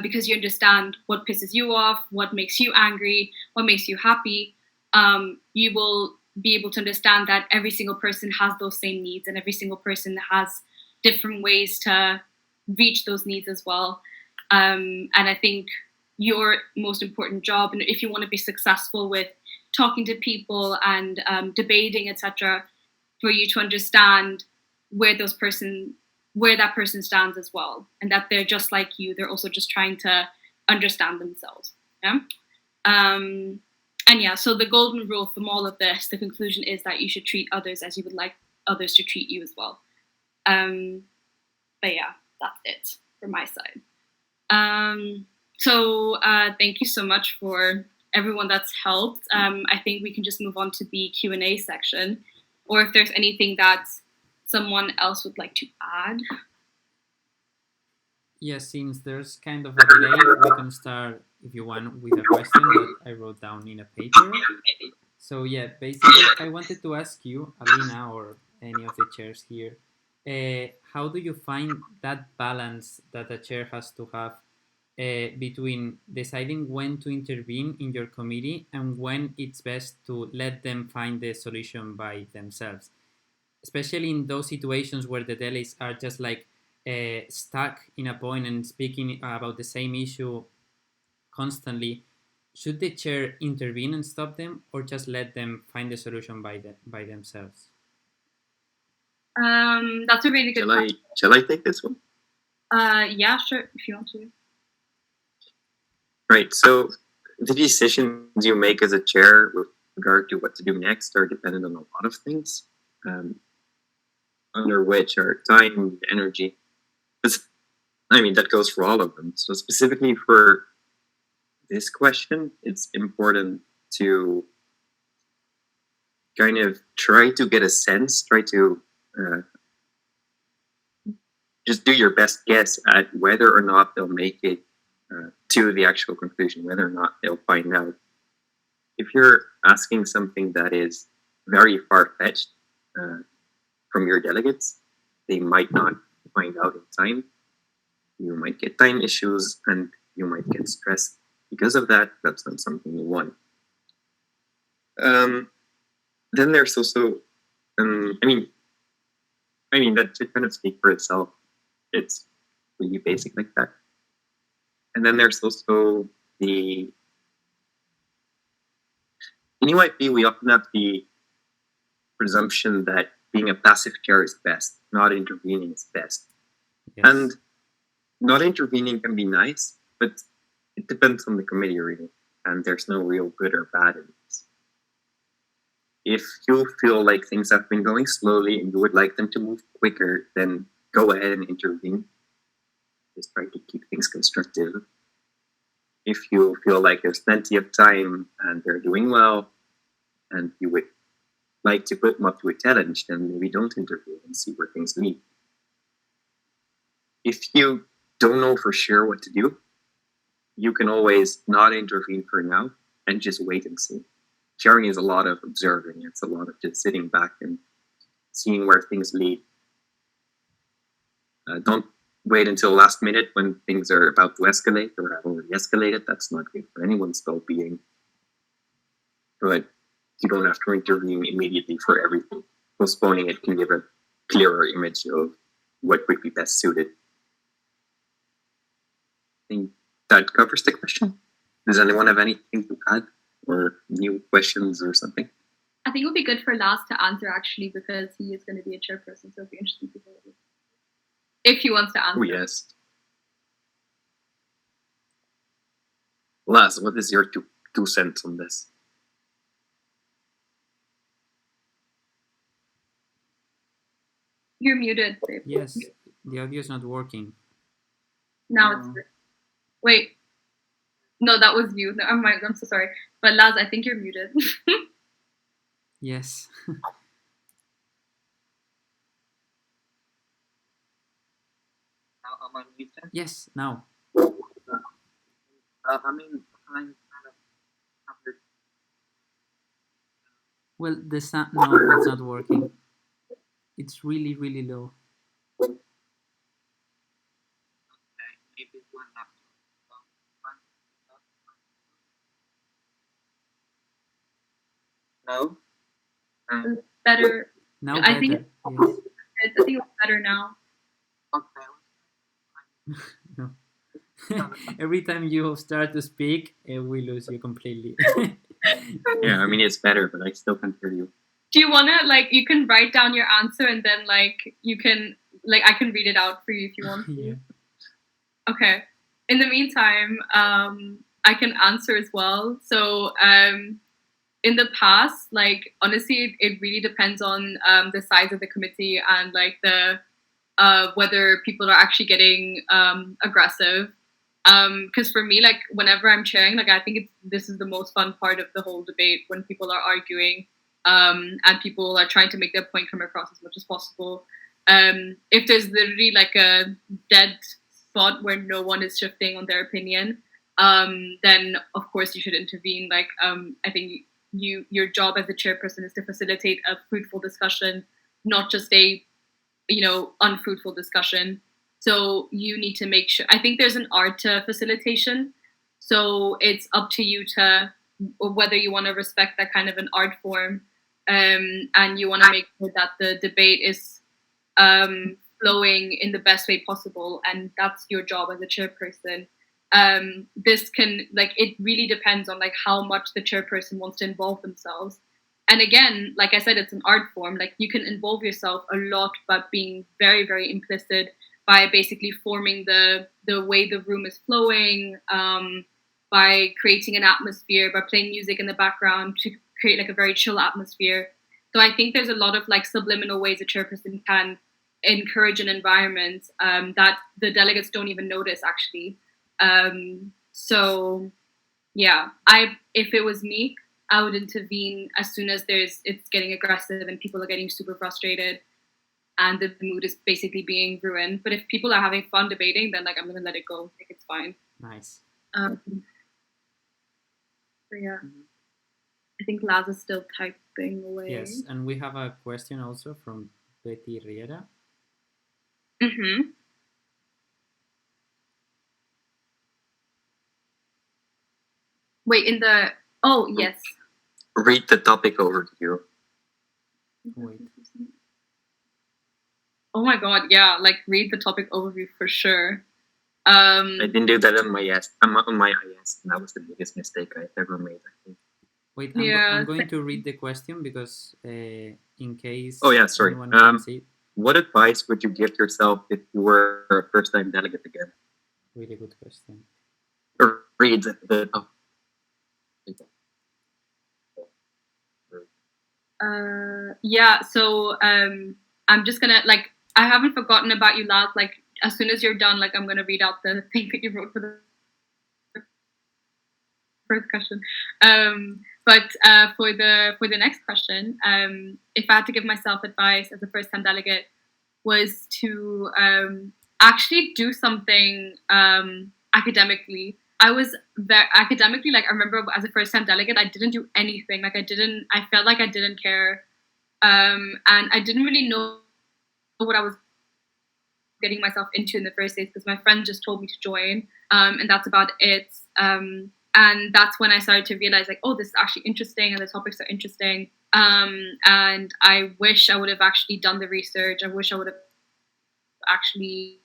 because you understand what pisses you off, what makes you angry, what makes you happy, you will be able to understand that every single person has those same needs, and every single person has different ways to reach those needs as well. And I think your most important job, and if you want to be successful with talking to people and debating, etc., for you to understand where that person stands as well, and that they're just like you. They're also just trying to understand themselves. Yeah. And yeah, so the golden rule from all of this, the conclusion is that you should treat others as you would like others to treat you as well. But yeah, that's it from my side. So thank you so much for everyone that's helped. I think we can just move on to the Q&A section, or if there's anything that someone else would like to add. Yes, since there's kind of a delay, we can start, if you want, with a question that I wrote down in a paper. So yeah, basically, I wanted to ask you, Alina, or any of the chairs here, how do you find that balance that a chair has to have between deciding when to intervene in your committee and when it's best to let them find the solution by themselves? Especially in those situations where the delegates are just like stuck in a point and speaking about the same issue constantly. Should the chair intervene and stop them, or just let them find the solution by themselves? That's a really good question. Shall I take this one? Yeah, sure, if you want to. Right. So the decisions you make as a chair with regard to what to do next are dependent on a lot of things, under which are time, energy. That goes for all of them. So specifically for this question, it's important to kind of try to get a sense, try to just do your best guess at whether or not they'll make it to the actual conclusion, whether or not they'll find out. If you're asking something that is very far-fetched from your delegates, they might not find out in time. You might get time issues and you might get stressed because of that. That's not something you want. Then there's also, that should kind of speak for itself. It's really basic like that. And then there's also in EYP, we often have the presumption that being a passive chair is best, not intervening is best. Yes. And not intervening can be nice, but it depends on the committee really, and there's no real good or bad in this. If you feel like things have been going slowly and you would like them to move quicker, then go ahead and intervene. Just try to keep things constructive. If you feel like there's plenty of time and they're doing well, and you would like to put them up to a challenge, then maybe don't intervene and see where things lead. If you don't know for sure what to do, you can always not intervene for now and just wait and see. Chairing is a lot of observing. It's a lot of just sitting back and seeing where things lead. Don't wait until last minute when things are about to escalate or have already escalated. That's not good for anyone's well-being. But you don't have to intervene immediately for everything. Postponing it can give a clearer image of what would be best suited. I think that covers the question. Does anyone have anything to add or new questions or something? I think it would be good for Laz to answer actually, because he is going to be a chairperson, so it'll be interesting to hear if he wants to answer. Oh, yes. Laz, what is your two cents on this? You're muted, babe. Yes, the audio is not working. Now it's good. Wait. No, that was you. No, I'm so sorry. But Laz, I think you're muted. Yes. Now am I muted? Yes, now. I'm kind of covered. Well, the sound, no, it's not working. It's really, really low. No. Better. Now I think better. Yes. I think it's better now. Okay. No. Every time you start to speak, we lose you completely. Yeah, I mean it's better, but I still can't hear you. Do you wanna you can write down your answer and then you can I can read it out for you if you want to. Yeah. Okay. In the meantime, I can answer as well. So in the past, honestly, it really depends on the size of the committee and the whether people are actually getting aggressive. Because for me, whenever I'm chairing, I think this is the most fun part of the whole debate when people are arguing and people are trying to make their point come across as much as possible. If there's literally a dead spot where no one is shifting on their opinion, then of course you should intervene. I think your job as the chairperson is to facilitate a fruitful discussion, not just a unfruitful discussion. So you need to make sure. I think there's an art to facilitation. So it's up to you to whether you want to respect that kind of an art form, and you want to make sure that the debate is flowing in the best way possible, and that's your job as a chairperson. This can it really depends on how much the chairperson wants to involve themselves. And again, like I said, it's an art form. You can involve yourself a lot by being very, very implicit, by basically forming the way the room is flowing, by creating an atmosphere, by playing music in the background to create a very chill atmosphere. So I think there's a lot of subliminal ways a chairperson can encourage an environment that the delegates don't even notice actually. So yeah, if it was me, I would intervene as soon as it's getting aggressive and people are getting super frustrated and the mood is basically being ruined. But if people are having fun debating, then I'm gonna let it go. It's fine. Nice. So yeah, I think Laz is still typing away. Yes, and we have a question also from Betty Riera. Mm-hmm. Wait, yes. Read the topic overview. Wait. Oh my god, yeah, read the topic overview for sure. I didn't do that on my IS, and that was the biggest mistake I've ever made, I think. Wait, Yeah. I'm going to read the question because in case Oh yeah, sorry. anyone can see. What advice would you give yourself if you were a first-time delegate again? Really good question. Or read the Yeah, so I'm just gonna I haven't forgotten about you, Laz. As soon as you're done, I'm gonna read out the thing that you wrote for the first question. But for the next question, if I had to give myself advice as a first-time delegate, was to actually do something academically. I was very academically, I remember as a first-time delegate, I didn't do anything. I felt like I didn't care. And I didn't really know what I was getting myself into in the first place because my friend just told me to join. And that's about it. And that's when I started to realize oh, this is actually interesting and the topics are interesting. And I wish I would have actually done the research. I wish I would have actually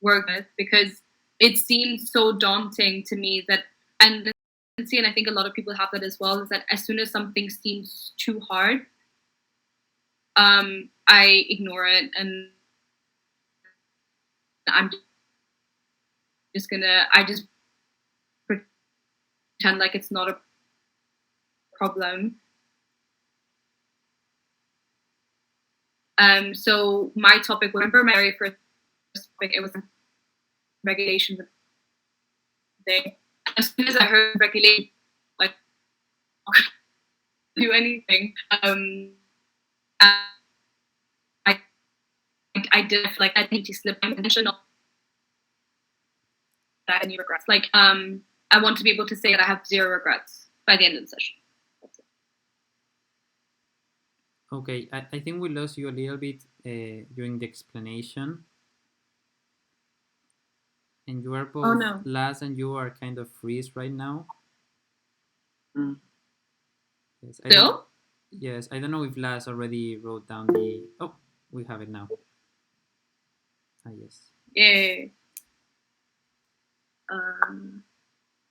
worked with, because it seems so daunting to me and I think a lot of people have that as well, is that as soon as something seems too hard, I ignore it and I just pretend like it's not a problem. So my topic, remember my very first topic, it was regulations of the day. As soon as I heard regulation, do anything, I did feel I need to slip my intention on that any regrets. I want to be able to say that I have 0 regrets by the end of the session. Okay, I think we lost you a little bit during the explanation. And you are both, Laz and you are kind of freeze right now. Mm. Yes, Still? Yes, I don't know if Laz already wrote down the. Oh, we have it now. Ah, yes. Yeah.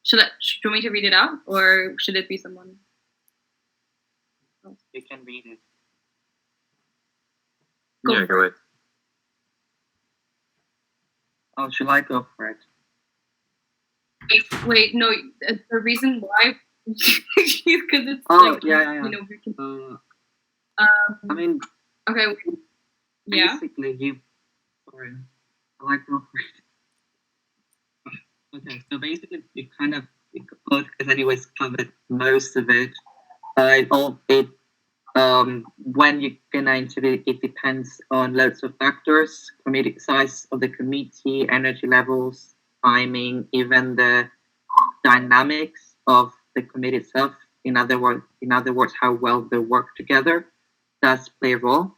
Should you want me to read it out, or should it be someone? You can read it. Yeah, go ahead. Oh, should I go for it? Wait, no. The reason why, because it's Oh, like, yeah. you know, we can. I mean, Okay. Yeah. basically, sorry, I like go for it. Okay, so basically, both guys anyways covered most of it. When you get into it, it depends on loads of factors: committee size of the committee, energy levels, timing, even the dynamics of the committee itself. In other words, how well they work together does play a role.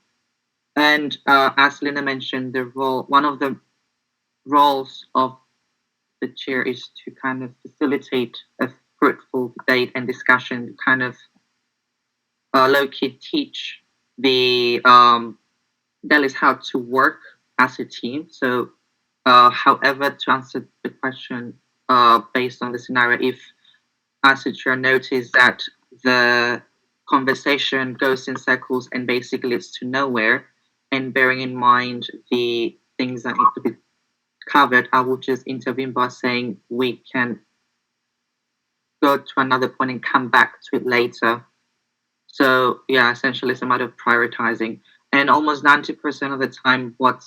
And as Lina mentioned, one of the roles of the chair is to kind of facilitate a fruitful debate and discussion, kind of low-key teach the delegates how to work as a team. So, however, to answer the question based on the scenario, if as a chair notice that the conversation goes in circles and basically leads to nowhere, and bearing in mind the things that need to be covered, I will just intervene by saying we can go to another point and come back to it later. So yeah, essentially it's a matter of prioritizing. And almost 90% of the time what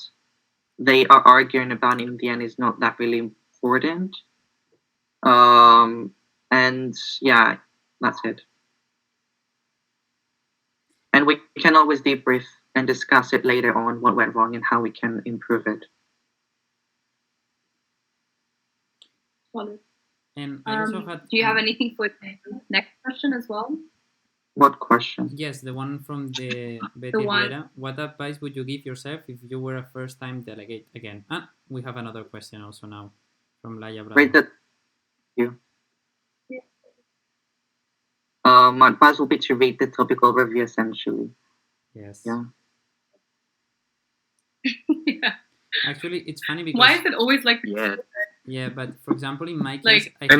they are arguing about in the end is not that really important. And yeah, that's it. And we can always debrief and discuss it later on what went wrong and how we can improve it. And I also had. Do you have anything for the next question as well? What question? Yes, the one from the Betty Riera. What advice would you give yourself if you were a first-time delegate again? We have another question also now from Laia Bravo. Great, that you. My advice will be to read the topic overview essentially. Yes. Yeah. Yeah. Actually, it's funny because. Why is it always like? Yeah. Yeah, but for example, in my case, Like,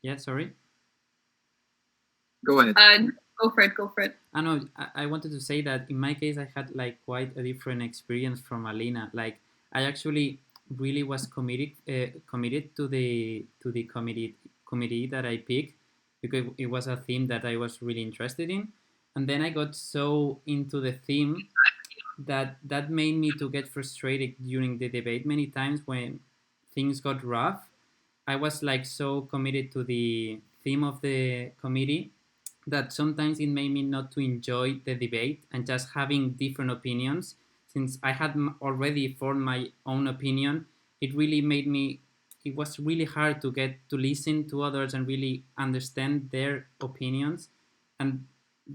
Yeah, sorry. Go ahead. Go for it. I know. I wanted to say that in my case, I had like quite a different experience from Alina. Like, I actually really was committed to the committee that I picked because it was a theme that I was really interested in, and then I got so into the theme that made me to get frustrated during the debate many times when things got rough. I was like so committed to the theme of the committee that sometimes it made me not to enjoy the debate and just having different opinions. Since I had already formed my own opinion, it really made me. It was really hard to get to listen to others and really understand their opinions, and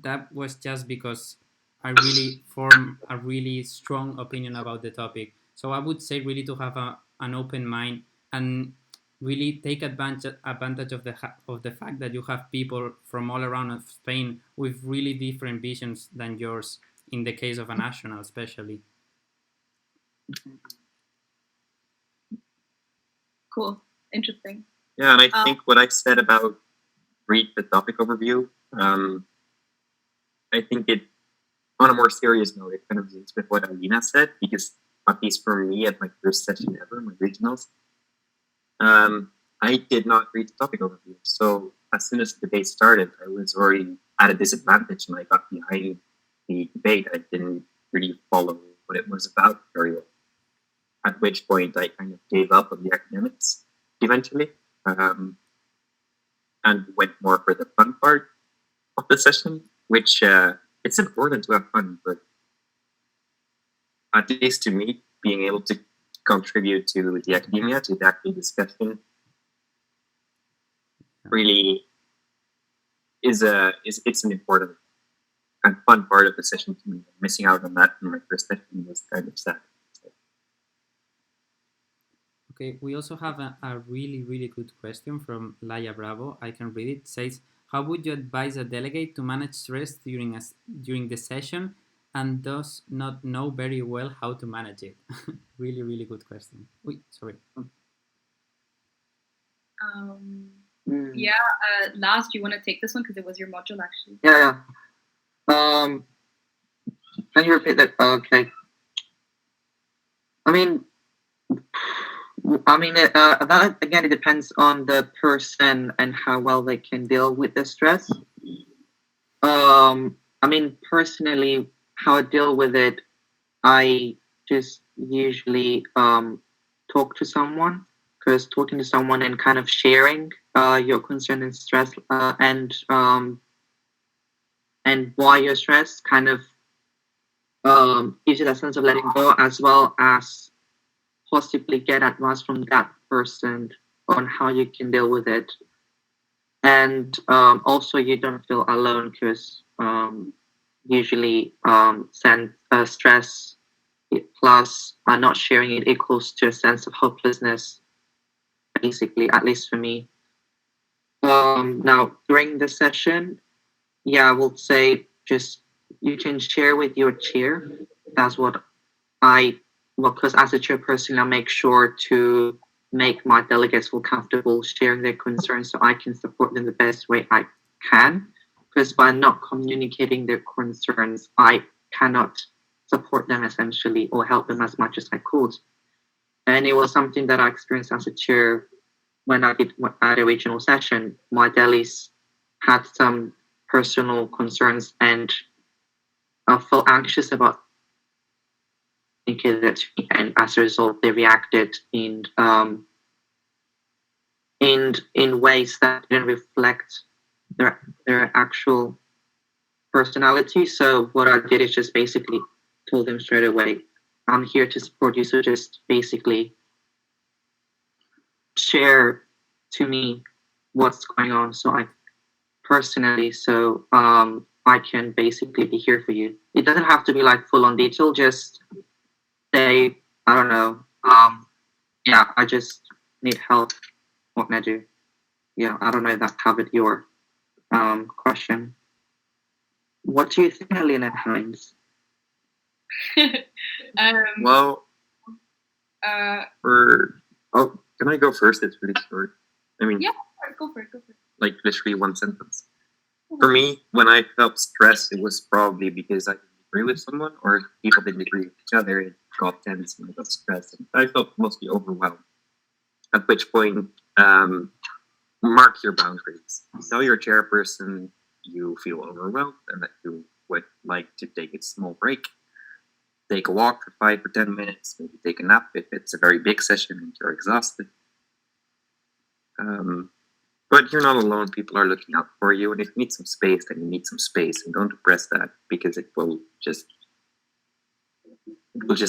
that was just because I really formed a really strong opinion about the topic. So I would say really to have an open mind and really take advantage of the fact that you have people from all around of Spain with really different visions than yours. In the case of a national, especially. Cool, interesting. Yeah, and I think what I said about read the topic overview, I think it, on a more serious note, it kind of links with what Alina said, because at least for me at my first session ever, my regionals, I did not read the topic overview. So as soon as the debate started, I was already at a disadvantage and I got behind the debate. I didn't really follow what it was about very well. At which point I kind of gave up on the academics eventually, and went more for the fun part of the session, which it's important to have fun, but at least to me, being able to contribute to the academia, to the active discussion, really it's an important and fun part of the session to me. Missing out on that in my first session was kind of sad. So. Okay, we also have a really, really good question from Laia Bravo. I can read it. It says, how would you advise a delegate to manage stress during the session and does not know very well how to manage it? Really, really good question. Wait, sorry. Yeah, Lars, do you want to take this one because it was your module actually? Yeah. Can you repeat that? Okay. That again, it depends on the person and how well they can deal with the stress. Personally, how I deal with it, I just usually talk to someone, because talking to someone and kind of sharing your concern and stress and why you're stressed kind of gives you that sense of letting go, as well as possibly get advice from that person on how you can deal with it. And also, you don't feel alone, because usually stress plus not sharing it equals to a sense of hopelessness, basically, at least for me. Now, during the session, I would say just you can share with your chair. That's what because as a chairperson, I make sure to make my delegates feel comfortable sharing their concerns so I can support them the best way I can. Because by not communicating their concerns, I cannot support them essentially or help them as much as I could. And it was something that I experienced as a chair when I did at a regional session. My delis had some personal concerns and I felt anxious about thinking that, and as a result, they reacted in ways that didn't reflect their actual personality. So what I did is just basically told them straight away, I'm here to support you, so just basically share to me what's going on, so I can basically be here for you. It doesn't have to be like full on detail, just say, I don't know, I just need help. What can I do? Yeah, I don't know if that covered your question. What do you think, Alina Hines? Well, can I go first? It's really short. Yeah, go for it. Like literally one sentence. For me, when I felt stressed, it was probably because I didn't agree with someone or people didn't agree with each other. It got tense and I got stressed. And I felt mostly overwhelmed. At which point, mark your boundaries. Tell your chairperson you feel overwhelmed and that you would like to take a small break. Take a walk for 5 or 10 minutes. Maybe take a nap if it's a very big session and you're exhausted. But you're not alone. People are looking out for you. And if you need some space, then you need some space. And don't depress that because it will just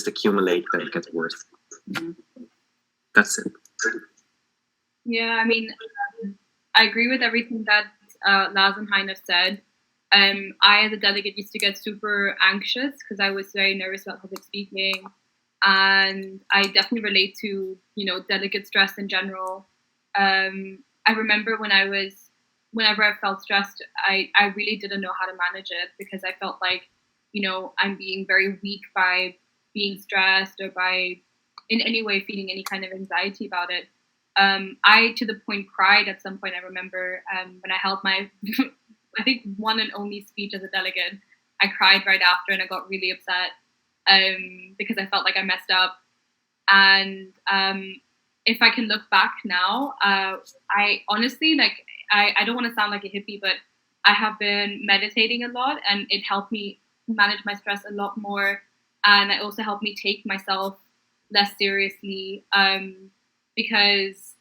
accumulate and it gets worse. That's it. Yeah, I agree with everything that Lars and Hein have said. I, as a delegate, used to get super anxious because I was very nervous about public speaking. And I definitely relate to, delegate stress in general. I remember whenever I felt stressed, I really didn't know how to manage it because I felt like, I'm being very weak by being stressed or by in any way feeling any kind of anxiety about it. I, to the point, cried at some point. I remember when I held my, I think, one and only speech as a delegate. I cried right after and I got really upset because I felt like I messed up. And if I can look back now, I honestly, I don't want to sound like a hippie, but I have been meditating a lot and it helped me manage my stress a lot more. And it also helped me take myself less seriously because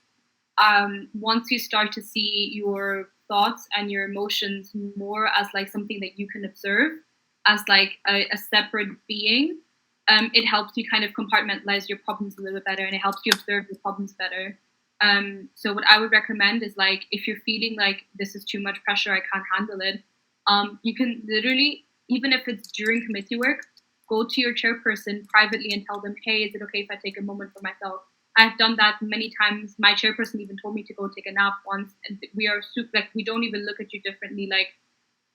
once you start to see your thoughts and your emotions more as like something that you can observe as like a separate being, it helps you kind of compartmentalize your problems a little bit better and it helps you observe your problems better. So what I would recommend is like, if you're feeling like this is too much pressure, I can't handle it, you can literally, even if it's during committee work, go to your chairperson privately and tell them, hey, is it okay if I take a moment for myself? I've done that many times. My chairperson even told me to go take a nap once, and we are super like we don't even look at you differently. Like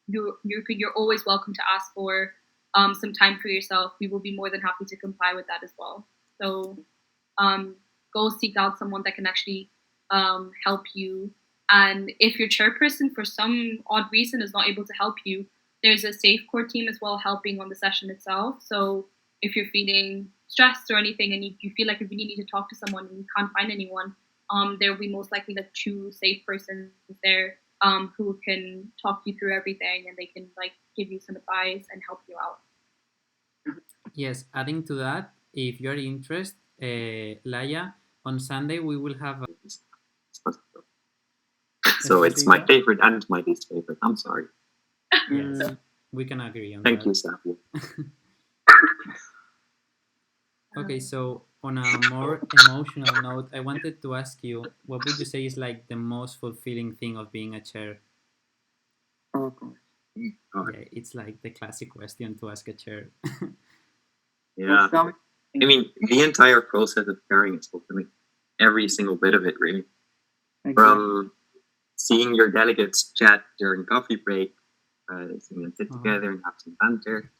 you're always welcome to ask for some time for yourself. We will be more than happy to comply with that as well. So go seek out someone that can actually help you. And if your chairperson, for some odd reason, is not able to help you, there's a safe core team as well helping on the session itself. So if you're feeling stressed or anything and you feel like you really need to talk to someone and you can't find anyone, there will be most likely like 2 safe persons there who can talk you through everything, and they can like give you some advice and help you out. Yes, adding to that, if you're interested, Laia, on Sunday we will have So it's my favorite and my least favorite. I'm sorry. Yes, we can agree on Thank that. you, Savia. Okay, so on a more emotional note, I wanted to ask you, what would you say is like the most fulfilling thing of being a chair? Oh, gosh. Yeah, it's like the classic question to ask a chair. Yeah. I mean, the entire process of chairing is fulfilling. Every single bit of it, really. From seeing your delegates chat during coffee break, seeing them sit together and have some banter,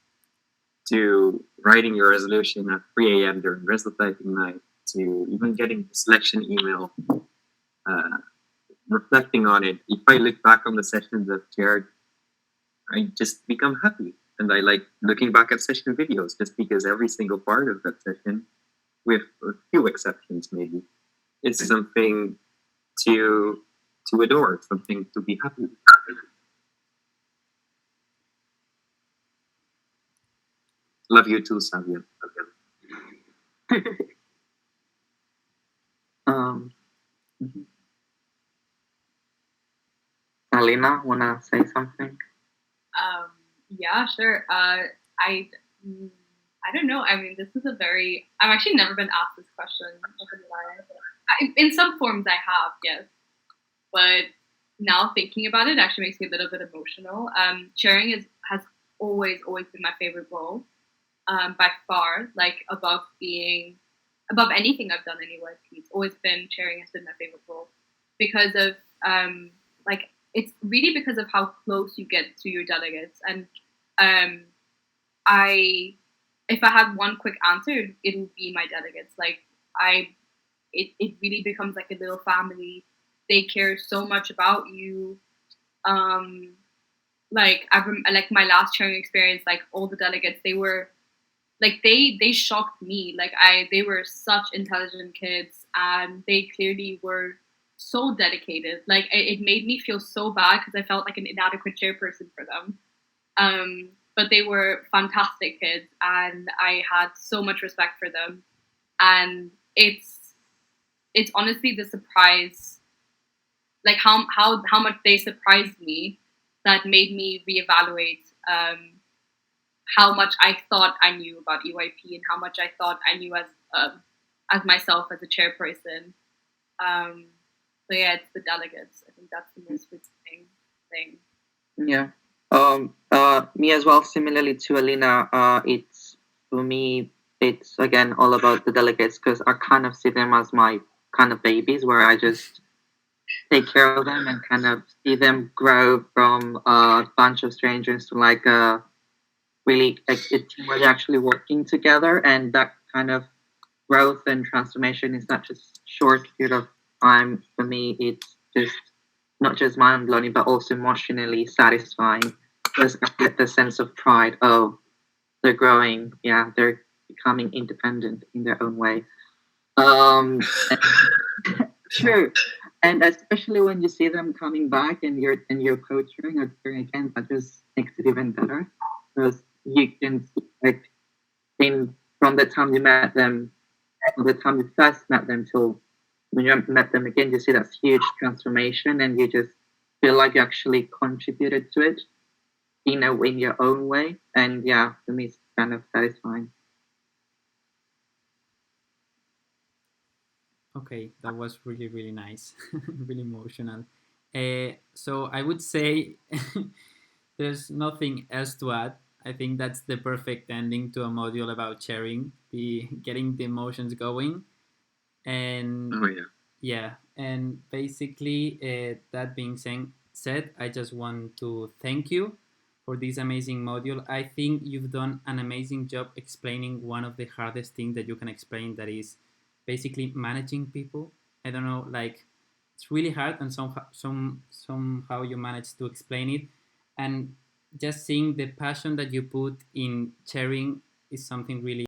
to writing your resolution at 3 a.m. during result typing night, to even getting the selection email, reflecting on it. If I look back on the sessions I've chaired, I just become happy. And I like looking back at session videos just because every single part of that session, with a few exceptions maybe, it's something to adore, something to be happy with. Love you too, Savia. Alina, wanna say something? Yeah, sure. I don't know. I mean, this is a very. I've actually never been asked this question. In some forms, I have, yes, but now thinking about it actually makes me a little bit emotional. Chairing has always been my favorite role, by far. Like above anything I've done in EYP. It's always been chairing has been my favorite role because of like it's really because of how close you get to your delegates. And if I had one quick answer, it would be my delegates. Like it really becomes like a little family. They care so much about you. Like like my last chairing experience, like all the delegates, they were like they shocked me. Like they were such intelligent kids, and they clearly were so dedicated. Like it made me feel so bad because I felt like an inadequate chairperson for them. But they were fantastic kids, and I had so much respect for them. And it's honestly the surprise, like how much they surprised me, that made me reevaluate how much I thought I knew about EYP and how much I thought I knew as myself as a chairperson. So yeah, it's the delegates. I think that's the most fulfilling thing. Yeah. Me as well. Similarly to Alina, it's for me. It's again all about the delegates because I kind of see them as my kind of babies, where I just take care of them and kind of see them grow from a bunch of strangers to like a really like a team where they're actually working together, and that kind of growth and transformation is not just short period of time. For me, it's just not just mind blowing, but also emotionally satisfying. Because I get the sense of pride of they're growing, yeah, they're becoming independent in their own way. True, and especially when you see them coming back and you're coaching or doing again, that just makes it even better because you can see, like from the time you met them, from the time you first met them till when you met them again, you see that huge transformation, and you just feel like you actually contributed to it in your own way. And yeah, for me, it's kind of satisfying. Okay, that was really, really nice, really emotional. So I would say there's nothing else to add. I think that's the perfect ending to a module about sharing, the getting the emotions going. And Oh yeah. yeah, and basically, that being said, I just want to thank you for this amazing module. I think you've done an amazing job explaining one of the hardest things that you can explain, that is basically managing people. I don't know, like it's really hard, and somehow you managed to explain it. And just seeing the passion that you put in sharing is something really